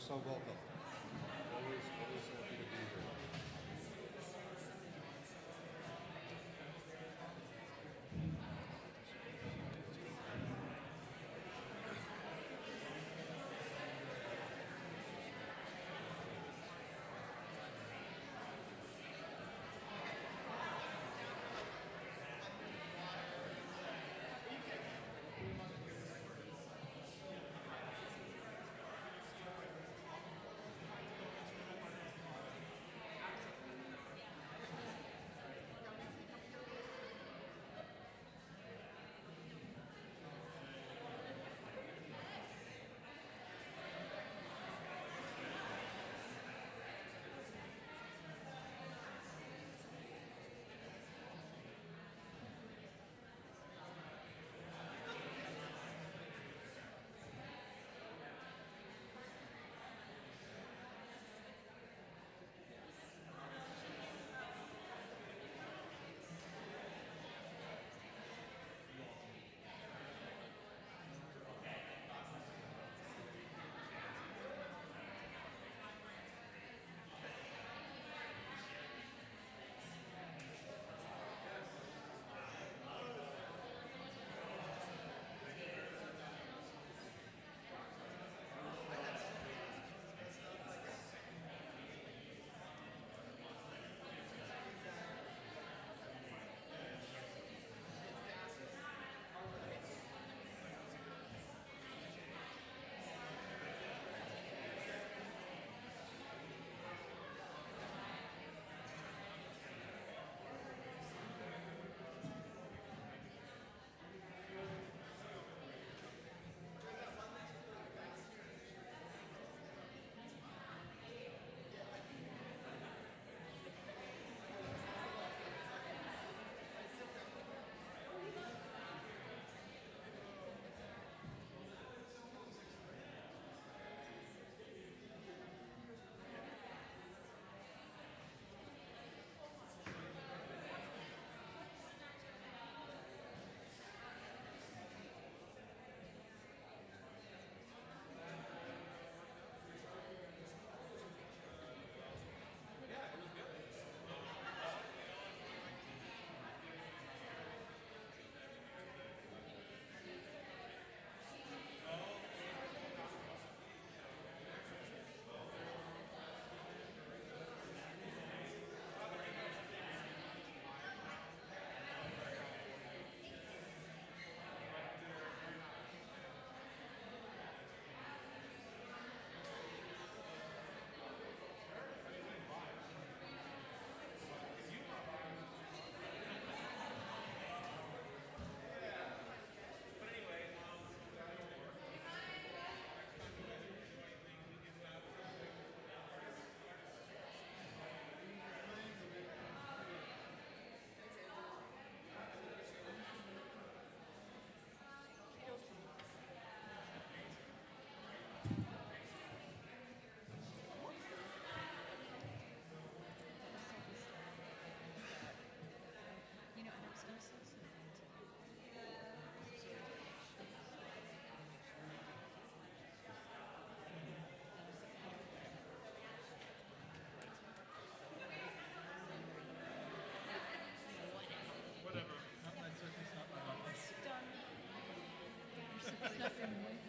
so welcome. Always happy to be here.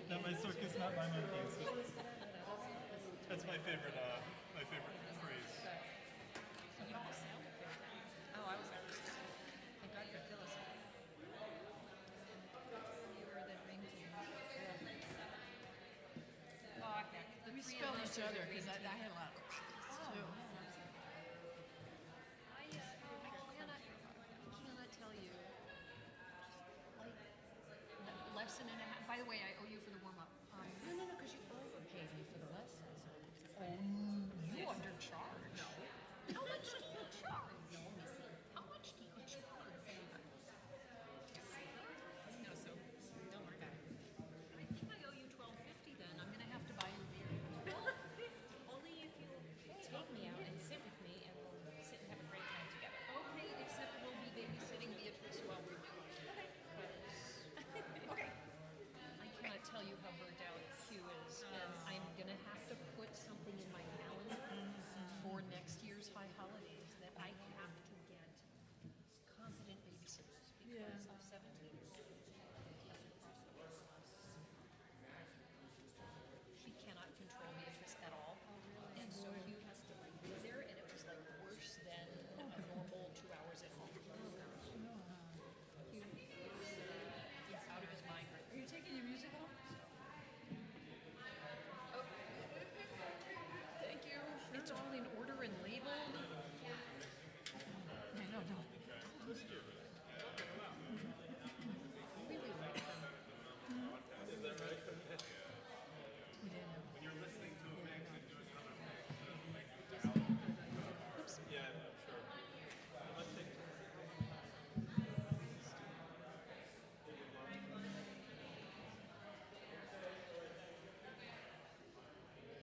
Not my circus, not my monkeys. That's my favorite phrase. Oh, I was thank God for Phyllis. You were the ring team. Oh, heck. We spell each other because I have